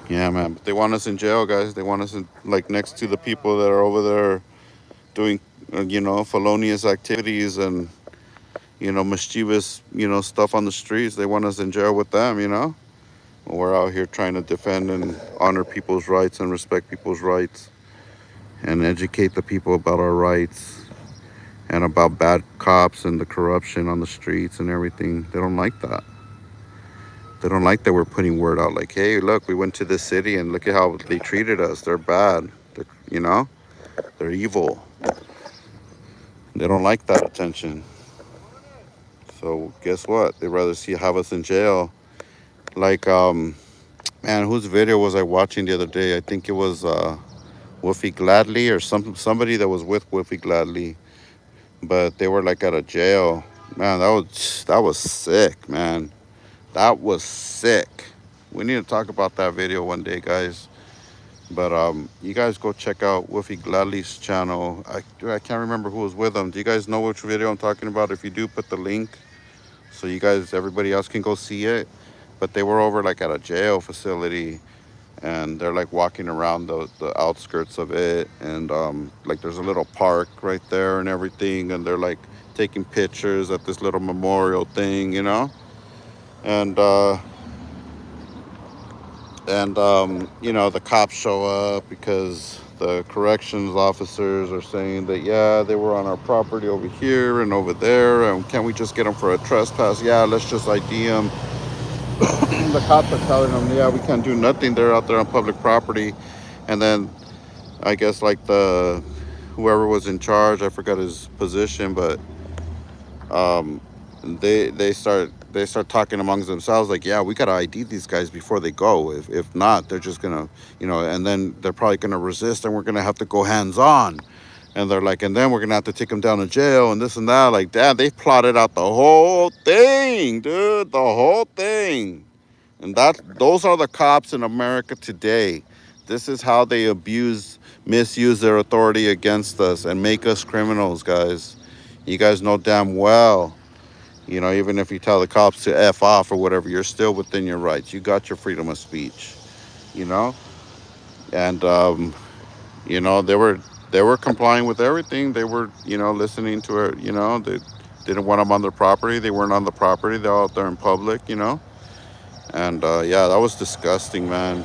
Yeah, man. But they want us in jail, guys. They want us in, like, next to the people that are over there doing, felonious activities and, mischievous, stuff on the streets. They want us in jail with them. We're out here trying to defend and honor people's rights and respect people's rights and educate the people about our rights and about bad cops and the corruption on the streets and everything. They don't like that. They don't like that we're putting word out like, hey, look, we went to this city and look at how they treated us. They're bad. They're evil. They don't like that attention. So guess what? They'd rather have us in jail. Like, man, whose video was I watching the other day? I think it was Wolfie Gladly or somebody that was with Wolfie Gladly, but they were like at a jail. Man, that was sick, man. That was sick. We need to talk about that video one day, guys. But you guys go check out Wolfie Gladly's channel. I can't remember who was with him. Do you guys know which video I'm talking about? If you do, put the link so everybody else can go see it. But they were over like at a jail facility, and they're like walking around the outskirts of it, and like there's a little park right there and everything, and they're like taking pictures at this little memorial thing. And the cops show up because the corrections officers are saying that, yeah, they were on our property over here and over there, and can't we just get them for a trespass? Yeah, let's just ID them. The cops are telling them, yeah, we can't do nothing. They're out there on public property. And then I guess like whoever was in charge, I forgot his position, but um, they start talking amongst themselves like, yeah, we gotta ID these guys before they go. If not, they're just gonna, and then they're probably gonna resist, and we're gonna have to go hands on. And they're like, and then we're gonna have to take them down to jail and this and that. Like, Dad, they plotted out the whole thing, dude, the whole thing. And those are the cops in America today. This is how they misuse their authority against us and make us criminals, guys. You guys know damn well. Even if you tell the cops to F off or whatever, you're still within your rights. You got your freedom of speech, you know? And, they were complying with everything. They were, listening to it, they didn't want them on their property. They weren't on the property. They're out there in public. And, yeah, that was disgusting, man.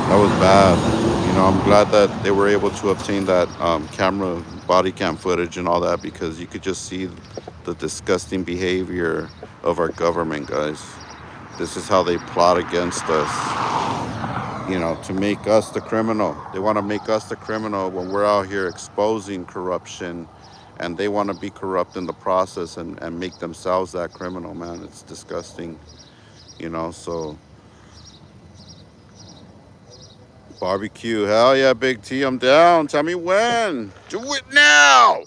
That was bad. I'm glad that they were able to obtain that body cam footage and all that, because you could just see the disgusting behavior of our government, guys. This is how they plot against us, to make us the criminal. They want to make us the criminal when we're out here exposing corruption, and they want to be corrupt in the process and make themselves that criminal, man. It's disgusting, so... Barbecue, hell yeah, Big T, I'm down. Tell me when. Do it now.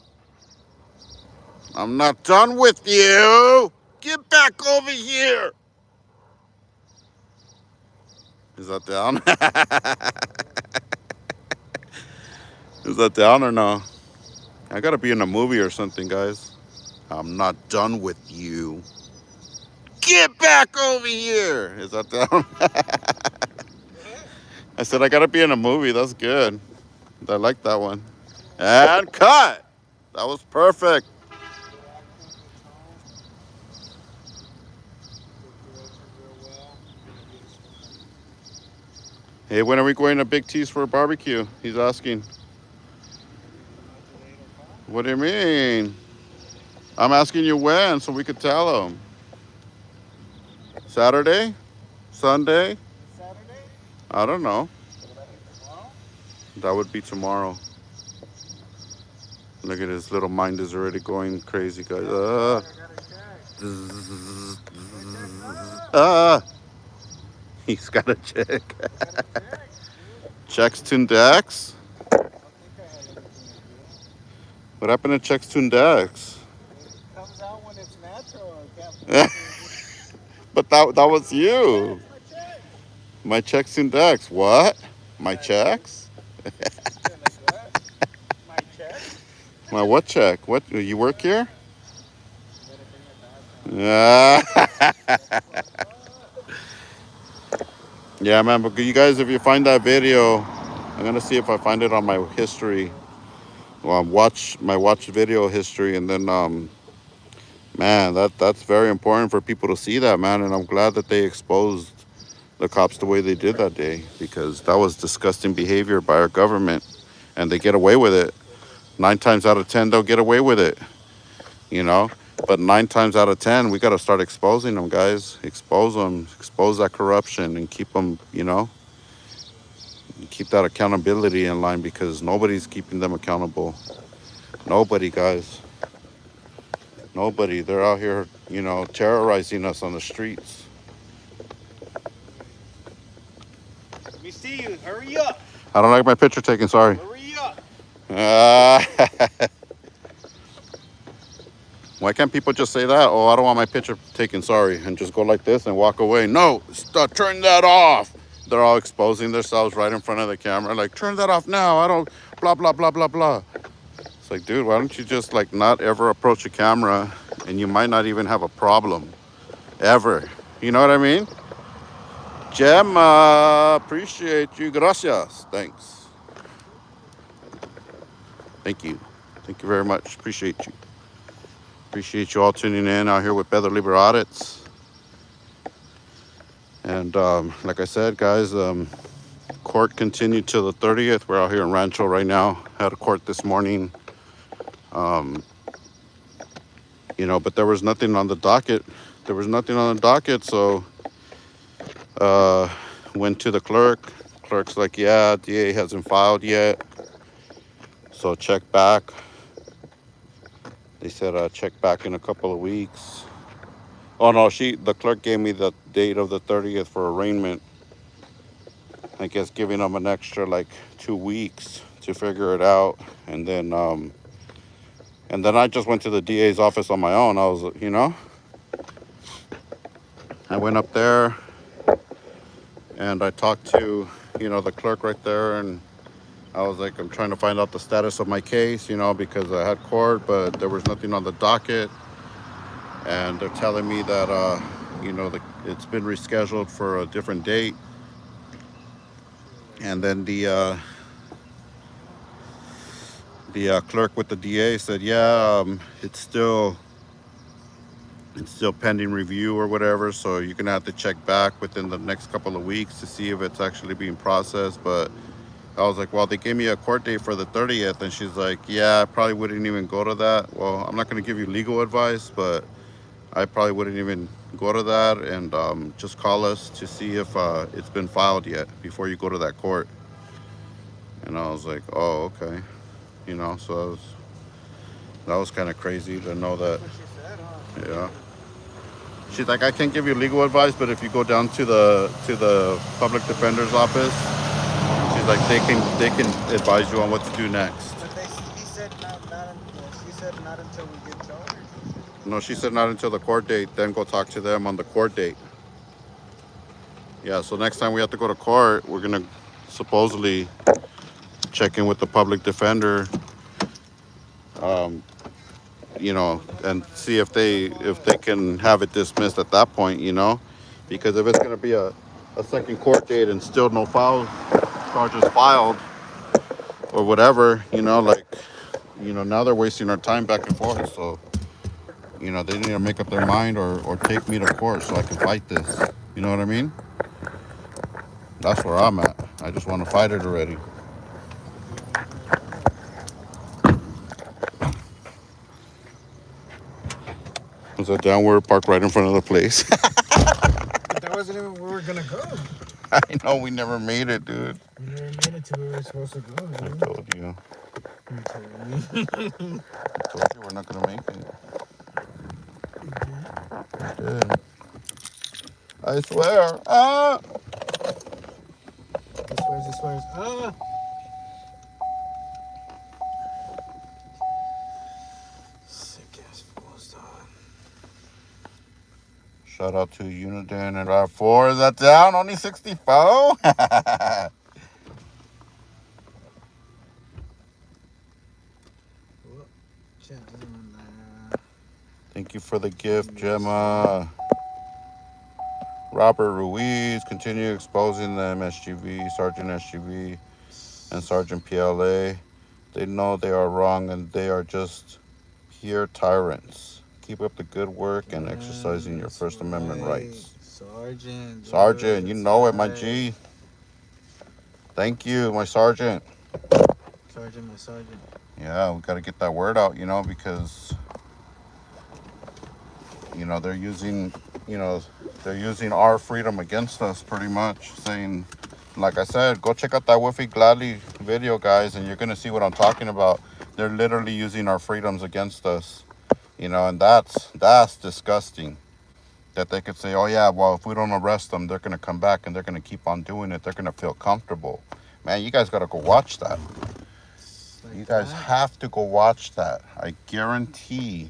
I'm not done with you. Get back over here. Is that down? Is that down or no? I gotta be in a movie or something, guys. I'm not done with you. Get back over here. Is that down? I said I gotta be in a movie. That's good. I like that one. And cut. That was perfect. Hey, when are we going to Big T's for a barbecue? He's asking. What do you mean? I'm asking you when so we could tell him. Saturday? Sunday? Saturday? I don't know. Tomorrow? That would be tomorrow. Look at his little mind is already going crazy, guys. I gotta check. He's got a check. I gotta check. Checks tuned Dex? I don't think I have anything to do. What happened to checks tuned Dex? It comes out when it's natural. I can't But that was you. My checks. My checks and decks. What? My Yeah, dude. checks? Yeah, like what? My checks? My what check? What? You work here? You gotta bring it back, Yeah. The fuck up. Yeah, man. But you guys, if you find that video, I'm gonna see if I find it on my history. Well, watch video history, and then man, that's very important for people to see that, man. And I'm glad that they exposed the cops the way they did that day, because that was disgusting behavior by our government, and they get away with it. 9 times out of 10, they'll get away with it, you know. But 9 times out of 10, we got to start exposing them, guys. Expose them, expose that corruption, and keep them, keep that accountability in line, because nobody's keeping them accountable. Nobody, guys. Nobody. They're out here, terrorizing us on the streets. Let me see you. Hurry up. I don't like my picture taken, sorry. Hurry up. Uh, why can't people just say that? Oh, I don't want my picture taken, sorry, and just go like this and walk away? No, turn that off. They're all exposing themselves right in front of the camera, like, turn that off now. I don't, blah, blah, blah, blah, blah. It's like, dude, why don't you just, like, not ever approach a camera, and you might not even have a problem, ever. You know what I mean? Gemma, appreciate you. Gracias. Thanks. Thank you. Thank you very much. Appreciate you. Appreciate you all tuning in out here with Pedro Libre Audits. And like I said, guys, court continued till the 30th. We're out here in Rancho right now. Had a court this morning. But there was nothing on the docket. So went to the clerk. Clerk's like, yeah, DA hasn't filed yet. So check back. They said check back in a couple of weeks. Oh no, the clerk gave me the date of the 30th for arraignment. I guess giving them an extra like 2 weeks to figure it out. And then I just went to the DA's office on my own. I went up there and I talked to, the clerk right there, and I was like, I'm trying to find out the status of my case, because I had court, but there was nothing on the docket. And they're telling me that, it's been rescheduled for a different date. And then the clerk with the DA said, yeah, it's still pending review or whatever. So you're gonna have to check back within the next couple of weeks to see if it's actually being processed. But I was like, well, they gave me a court date for the 30th. And she's like, yeah, I probably wouldn't even go to that. Well, I'm not gonna give you legal advice, but I probably wouldn't even go to that, and just call us to see if it's been filed yet before you go to that court. And I was like, oh, okay. So that was kind of crazy to know that. That's what she said, huh? Yeah. She's like, I can't give you legal advice, but if you go down to the public defender's office, she's like, they can advise you on what to do next. But he said she said not until we get charged. No, she said not until the court date, then go talk to them on the court date. Yeah, so next time we have to go to court, we're gonna supposedly check in with the public defender, and see if they can have it dismissed at that point, because if it's gonna be a second court date and still no charges filed or whatever, now they're wasting our time back and forth. So, they need to make up their mind or take me to court so I can fight this. You know what I mean? That's where I'm at. I just want to fight it already. There's a downward park right in front of the place. But that wasn't even where we were gonna go. I know, we never made it, dude. We never made it to where we were supposed to go, I dude. told you. You told me. I told you we're not gonna make it. I did. I swear. Ah! He swears. Ah! Sick ass fools, dog. Shut Shout out to Uniden and R4. Is that down? Only 64? Thank you for the gift, Gemma. Robert Ruiz, continue exposing them, SGV, Sergeant SGV, and Sergeant PLA. They know they are wrong and they are just pure tyrants. Keep up the good work and exercising your First Amendment rights. Sergeant, you know it, my G. Thank you, my Sergeant. Sergeant, my Sergeant. Yeah, we got to get that word out, because, they're using, they're using our freedom against us pretty much, saying, like I said, go check out that Woofy Gladly video, guys, and you're going to see what I'm talking about. They're literally using our freedoms against us, and that's disgusting. That they could say, oh yeah, well, if we don't arrest them, they're going to come back and they're going to keep on doing it. They're going to feel comfortable. Man, you guys got to go watch that. You guys have to go watch that. I guarantee.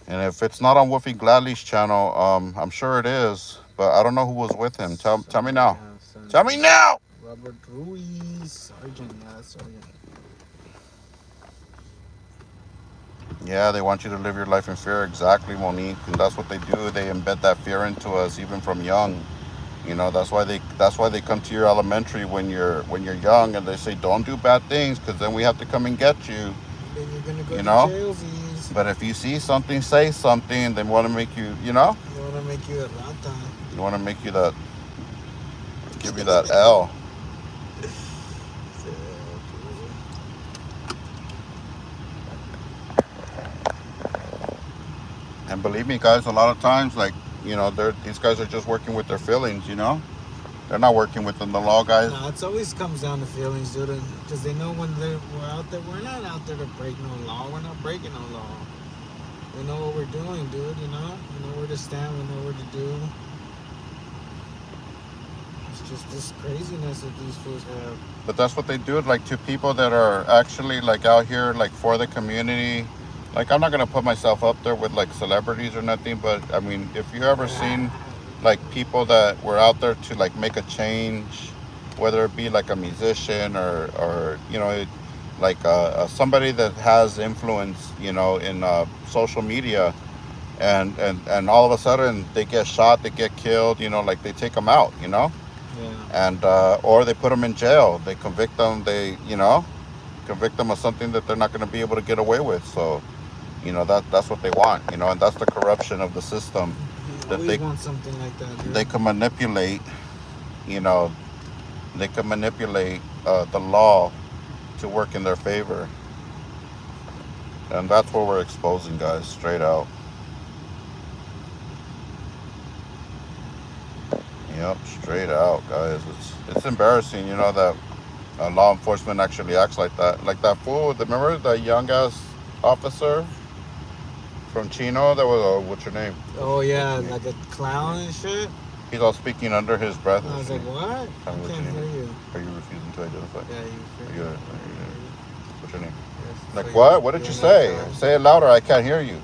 And if it's not on Woofy Gladly's channel, I'm sure it is, but I don't know who was with him. Tell me now. Tell me now. Robert Ruiz, Sergeant, yeah, Sergeant. Yeah, they want you to live your life in fear. Exactly, Monique. And that's what they do. They embed that fear into us, even from young. That's why they come to your elementary when you're young, and they say don't do bad things because then we have to come and get you. Then you're gonna go to jailsies. But if you see something, say something. They want to make you, They want to make you a rata. They want to make you that. Give you that L. And believe me, guys, a lot of times, these guys are just working with their feelings, They're not working within the law, guys. No, it always comes down to feelings, dude. Because they know when we're out there, we're not out there to break no law. We're not breaking no law. We know what we're doing, dude, We know where to stand. We know what to do. It's just this craziness that these fools have. But that's what they do, to people that are actually, out here, for the community. I'm not going to put myself up there with, celebrities or nothing, but, I mean, if you ever seen, people that were out there to, make a change, whether it be, a musician or somebody that has influence, in social media, and all of a sudden they get shot, they get killed, they take them out, Yeah. And, or they put them in jail, they convict them, convict them of something that they're not going to be able to get away with, so... that's what they want, and that's the corruption of the system. That they want something like that. Dude. They can manipulate, they can manipulate the law to work in their favor. And that's what we're exposing, guys, straight out. Yep, straight out, guys. It's embarrassing, that law enforcement actually acts like that. Like that fool, remember the young ass officer from Chino that was, what's your name? Oh yeah, like a clown and shit. He's all speaking under his breath. I was like, what? I can't hear you. Are you refusing to identify? Yeah, What's your name? Yes, like what? What did you say? Say it louder. I can't hear you.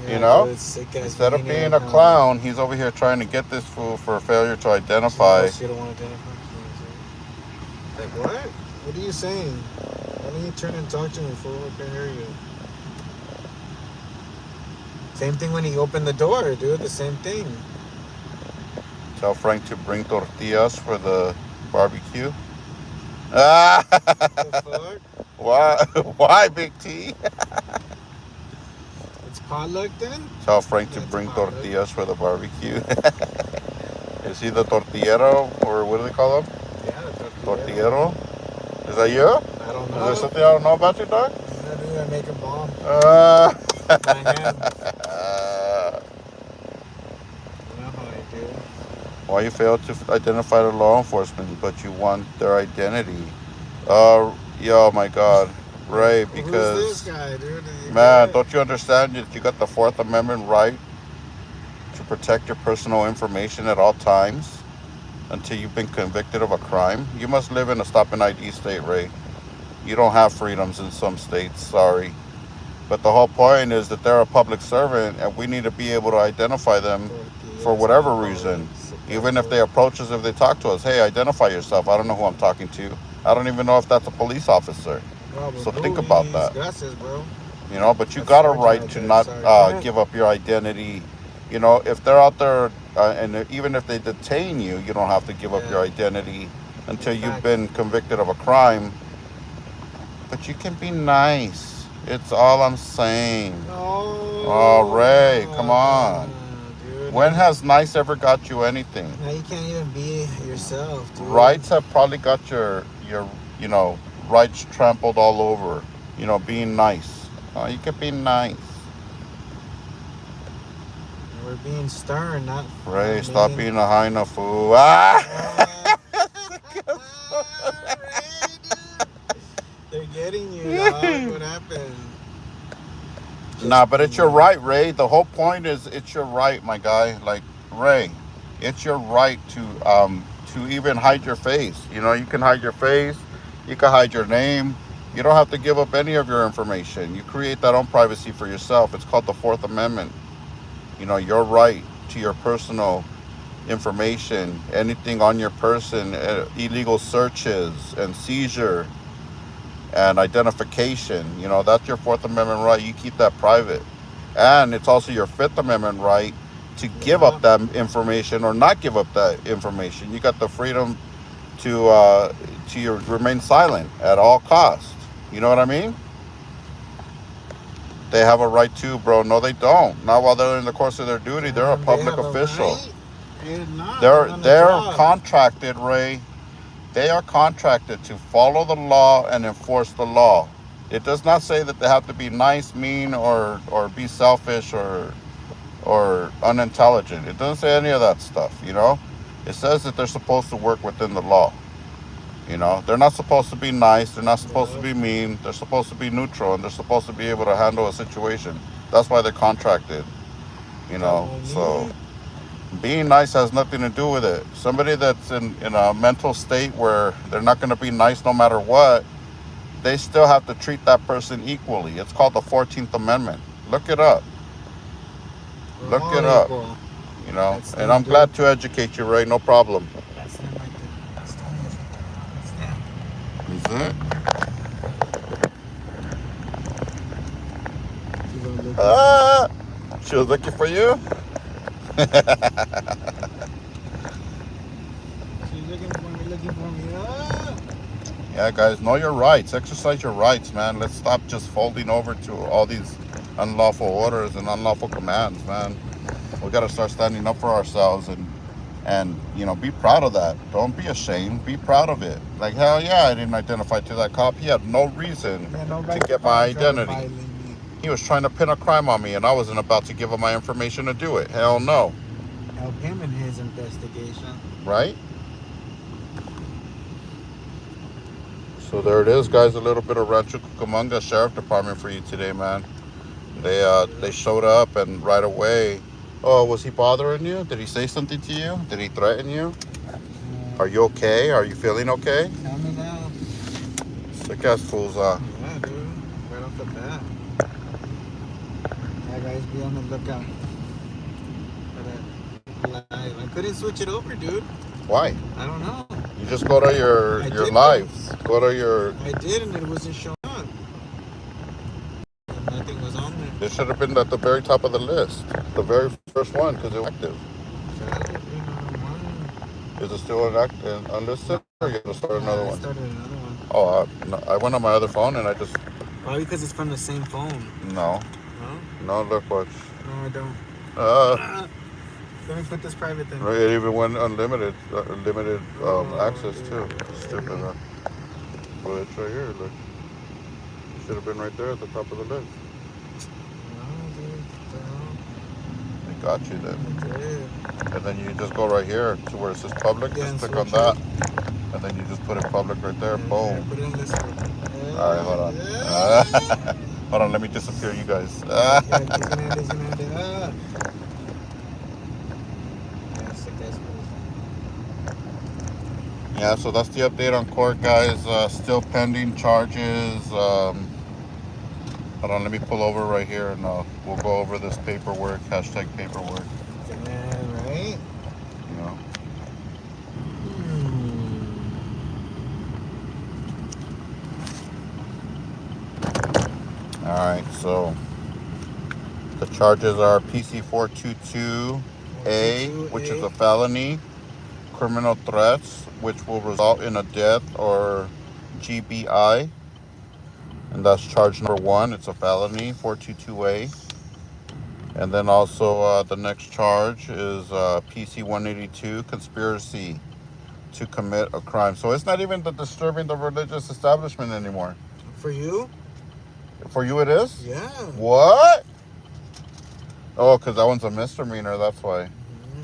Yeah, Instead of being a clown, he's over here trying to get this fool for failure to identify. You don't want to identify. Like what? What are you saying? Why don't you turn and talk to me, fool? I can't hear you. Same thing when he opened the door, dude. The same thing. Tell Frank to bring tortillas for the barbecue. Ah! The fuck? Why? Why, Big T? It's potluck then? Tell Frank to bring tortillas for the barbecue. Is he the tortillero, or what do they call him? Yeah, the Tortillero? Is that you? I don't know. Is there something I don't know about you, dog? I make a bomb. My hand. Why you fail to identify the law enforcement, but you want their identity? Yo, my God, Ray, because who's this guy, dude? Man, don't you understand that you got the Fourth Amendment right to protect your personal information at all times until you've been convicted of a crime? You must live in a stop and ID state, Ray. You don't have freedoms in some states, sorry. But the whole point is that they're a public servant and we need to be able to identify them for whatever reason. Even if they approach us, if they talk to us, hey, identify yourself. I don't know who I'm talking to. I don't even know if that's a police officer. So think about that. Gracias, bro. You know, but you That's got a sergeant right right to there, not sergeant. give up your identity. You know, if they're out there, and even if they detain you, you don't have to give up your identity until you've been convicted of a crime. But you can be nice. It's all I'm saying. Oh, Ray, come on. Dude, When has nice ever got you anything? now you can't even be yourself, dude. Rights have probably got your you know, rights trampled all over. You know, being nice. Oh, you can be nice. We're being stern, not Ray, not stop being a hyena fool. Ah! Ray, dude. They're getting you, dog. What happened? Nah, but it's your right, Ray. The whole point is it's your right, my guy. Like, Ray, it's your right to even hide your face. You know, you can hide your face, you can hide your name. You don't have to give up any of your information. You create that own privacy for yourself. It's called the Fourth Amendment. You know, your right to your personal information, anything on your person, illegal searches and seizure and identification. You know, that's your Fourth Amendment right. You keep that private. And it's also your Fifth Amendment right to give up that information or not give up that information. You got the freedom to remain silent at all costs. You know what I mean? They have a right to, bro. No, they don't. Not while they're in the course of their duty. They're a public official. They're contracted, Ray. They are contracted to follow the law and enforce the law. It does not say that they have to be nice, mean, or be selfish or unintelligent. It doesn't say any of that stuff, you know? It says that they're supposed to work within the law. You know, they're not supposed to be nice, they're not supposed to be mean, they're supposed to be neutral, and they're supposed to be able to handle a situation. That's why they're contracted, you know? So being nice has nothing to do with it. Somebody that's in a mental state where they're not going to be nice no matter what, they still have to treat that person equally. It's called the 14th Amendment. Look it up. Look it up. You know, and I'm glad to educate you, Ray. No problem. That's them right there. That's them. Is it? She was looking for you? She's looking for me. Yeah, guys, know your rights. Exercise your rights, man. Let's stop just folding over to all these unlawful orders and unlawful commands, man. We got to start standing up for ourselves and you know, be proud of that. Don't be ashamed. Be proud of it. Like, hell yeah, I didn't identify to that cop. He had no reason to get my identity. He was trying to pin a crime on me, and I wasn't about to give him my information to do it. Hell no. Help him in his investigation. Right? So there it is, guys. A little bit of Rancho Cucamonga Sheriff Department for you today, man. They showed up, and right away. Oh, was he bothering you? Did he say something to you? Did he threaten you? Are you okay? Are you feeling okay? Tell me now. Sick ass fools, Yeah, dude. Right off the bat. Yeah, guys, be on the lookout for that live. I couldn't switch it over, dude. Why? I don't know. You just go to your lives. Go to your. I did, and it wasn't showing up. Nothing was on there. It should have been at the very top of the list. The very first one, because it was active. Is it still unlisted? Or you have to start another one? I started another one. Oh, I went on my other phone and I just. Probably because it's from the same phone. No. No? No, look what. No, I don't. Let me put this private then. It even went unlimited, limited access too. Stupid, huh? Well, it's right here. Look. It should have been right there at the top of the list. No, dude. They got you then. I did. And then you just go right here to where it says public. Yeah, just click on that. And then you just put it public right there. Boom. Put it in this one. All right, hold on. Hold on, let me disappear you guys. Yeah, so that's the update on court, guys. Still pending charges. Hold on, let me pull over right here and we'll go over this paperwork, hashtag paperwork. Yeah, right? So the charges are PC 422A, which is a felony, criminal threats, which will result in a death or GBI, and that's charge number one. It's a felony, 422A. And then also the next charge is PC 182, conspiracy to commit a crime. So it's not even the disturbing the religious establishment anymore. For you? For you it is? Yeah. What? Oh, because that one's a misdemeanor, that's why. Mm-hmm.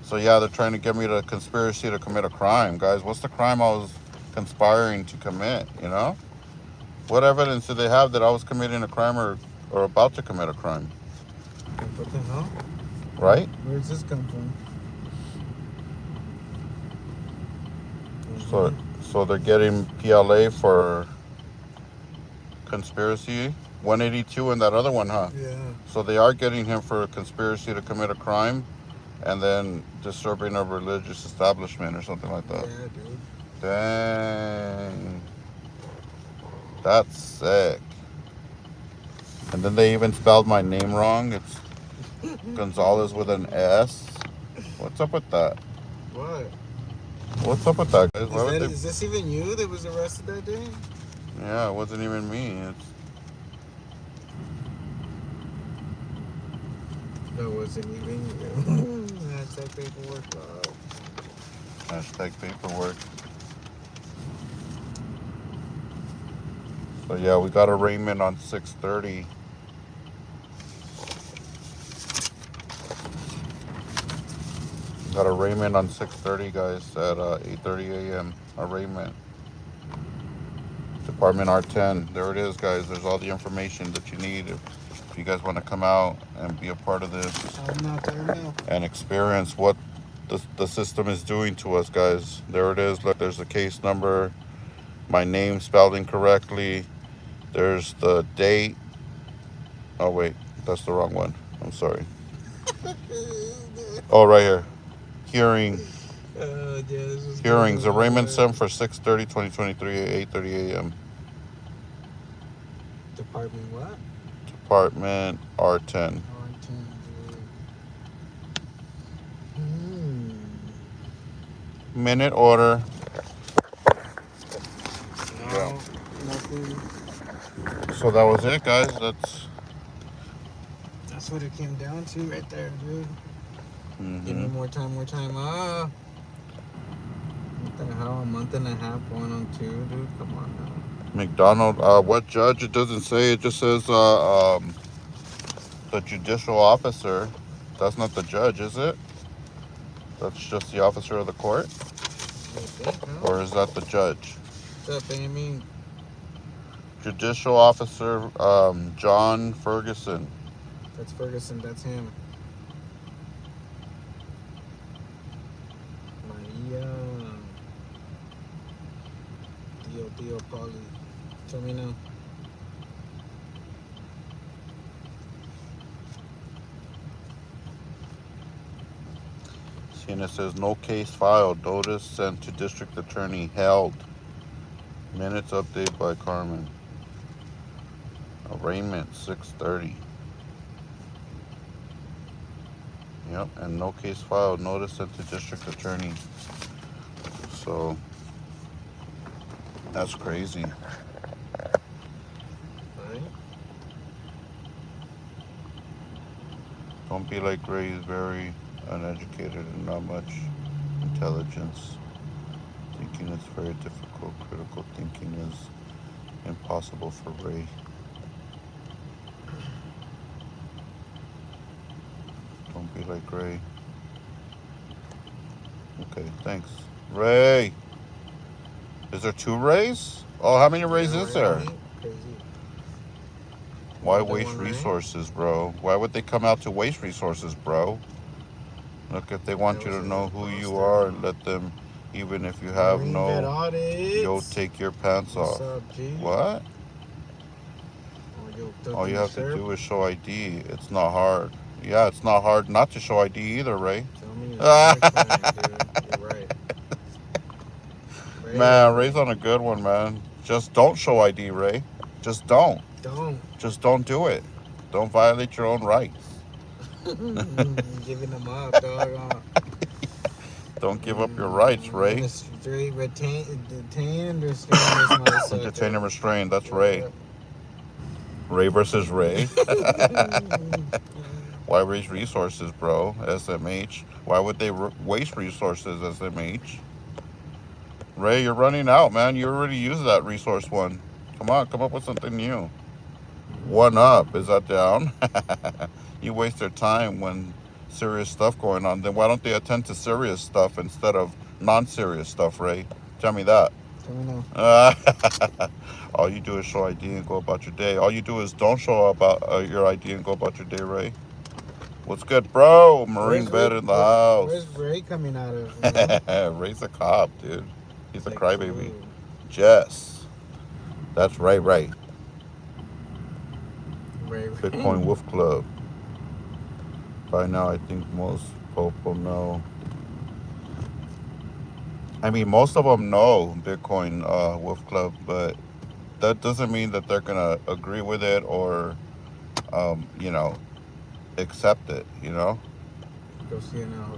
So yeah, they're trying to get me to conspiracy to commit a crime. Guys, what's the crime I was conspiring to commit, you know? What evidence do they have that I was committing a crime or about to commit a crime? What the hell? Right? Where's this come from? So they're getting PLA for conspiracy, 182, and that other one, huh? Yeah. So they are getting him for conspiracy to commit a crime and then disturbing a religious establishment or something like that. Yeah, dude. Dang. That's sick. And then they even spelled my name wrong. It's Gonzalez with an S. What's up with that? What? What's up with that, guys? Is this even you that was arrested that day? Yeah, it wasn't even me. That wasn't even you. Hashtag paperwork. Hashtag paperwork. So yeah, we got arraignment on 6:30. Got arraignment on 6:30, guys, at 8:30 a.m. Arraignment. Department R10. There it is, guys. There's all the information that you need if you guys want to come out and be a part of this and experience what the system is doing to us, guys. There it is. Look, there's the case number, my name spelled incorrectly. There's the date. Oh, wait. That's the wrong one. I'm sorry. Oh, right here. Hearing. Hearings. Arraignment set for 6/30/2023 at 8:30 a.m. Department what? Department R10. Minute order. No, yeah. Nothing. So that was it, guys. That's what it came down to right there, dude. Mm-hmm. Give me more time. What the hell? A month and a half going on 2, dude. Come on now. McDonald. What judge? It doesn't say. It just says the judicial officer. That's not the judge, is it? That's just the officer of the court? Or is that the judge? What's up, Amy? Judicial officer John Ferguson. That's Ferguson. That's him. Maria. Dio Polly. Tell me now. And it says no case filed. Notice sent to district attorney held. Minutes update by Carmen. Arraignment 6:30. Yep, and no case filed. Notice sent to district attorney. So that's crazy. Don't be like Ray. He's very uneducated and not much intelligence. Thinking is very difficult. Critical thinking is impossible for Ray. Don't be like Ray. Okay, thanks. Ray! Is there 2 Rays? Oh, how many Rays is there? Crazy. Why waste resources, bro? Why would they come out to waste resources, bro? Look, if they want you to know who you are, let them, even if you have no, you'll take your pants off. What? All you have to do is show ID. It's not hard. Yeah, it's not hard not to show ID either, Ray. Tell me you're right. Man, Ray's on a good one, man. Just don't show ID, Ray. Just don't. Just don't do it. Don't violate your own rights. Giving them up, dog. Don't give up your rights, Ray. Straight detain and restrain this motherfucker. Detain and restrain. That's Ray. Ray versus Ray. Why waste resources, bro? SMH. Why would they waste resources, SMH? Ray, you're running out, man. You already used that resource one. Come on, come up with something new. One up. Is that down? You waste their time when serious stuff going on. Then why don't they attend to serious stuff instead of non-serious stuff, Ray? Tell me that. Tell me now. All you do is show ID and go about your day. All you do is don't show about your ID and go about your day, Ray. What's good, bro? Marine bed in the house. Where's Ray coming out of? Ray's a cop, dude. He's like a crybaby. Jess. That's Ray. Ray. Bitcoin Wolf Club. By now, I think most people know. I mean, most of them know Bitcoin Wolf Club, but that doesn't mean that they're gonna agree with it or, accept it. Go see it now.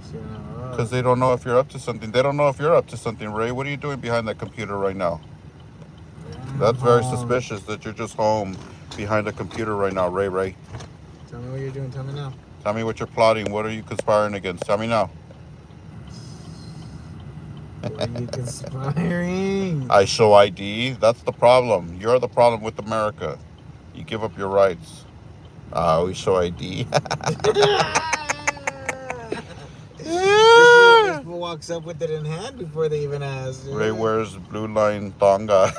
Because they don't know if you're up to something. They don't know if you're up to something, Ray. What are you doing behind that computer right now? That's very suspicious that you're just home behind a computer right now, Ray. Tell me what you're doing. Tell me now. Tell me what you're plotting. What are you conspiring against? Tell me now. What are you conspiring? I show ID. That's the problem. You're the problem with America. You give up your rights. We show ID. This fool walks up with it in hand before they even ask. Ray wears blue line thonga.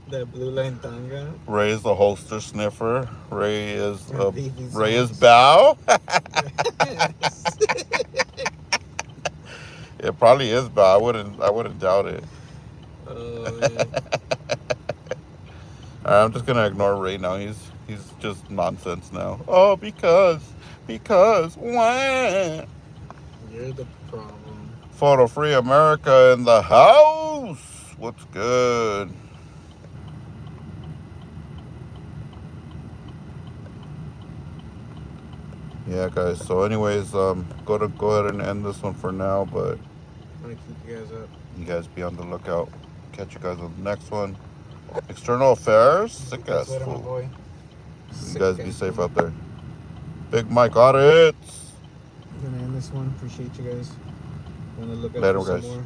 The blue line thonga. Ray is the holster sniffer. Ray is bow. It probably is bow. I wouldn't doubt it. Oh, man. I'm just gonna ignore Ray now. He's just nonsense now. Oh, because what? You're the problem. Photo Free America in the house. What's good? Yeah, guys. So, anyways, go ahead and end this one for now. But I'm gonna keep you guys up. You guys be on the lookout. Catch you guys on the next one. External affairs. Sick ass fool. You guys be safe out there. Big Mike audits. I'm gonna end this one. Appreciate you guys. Wanna look up Later, for some guys. more.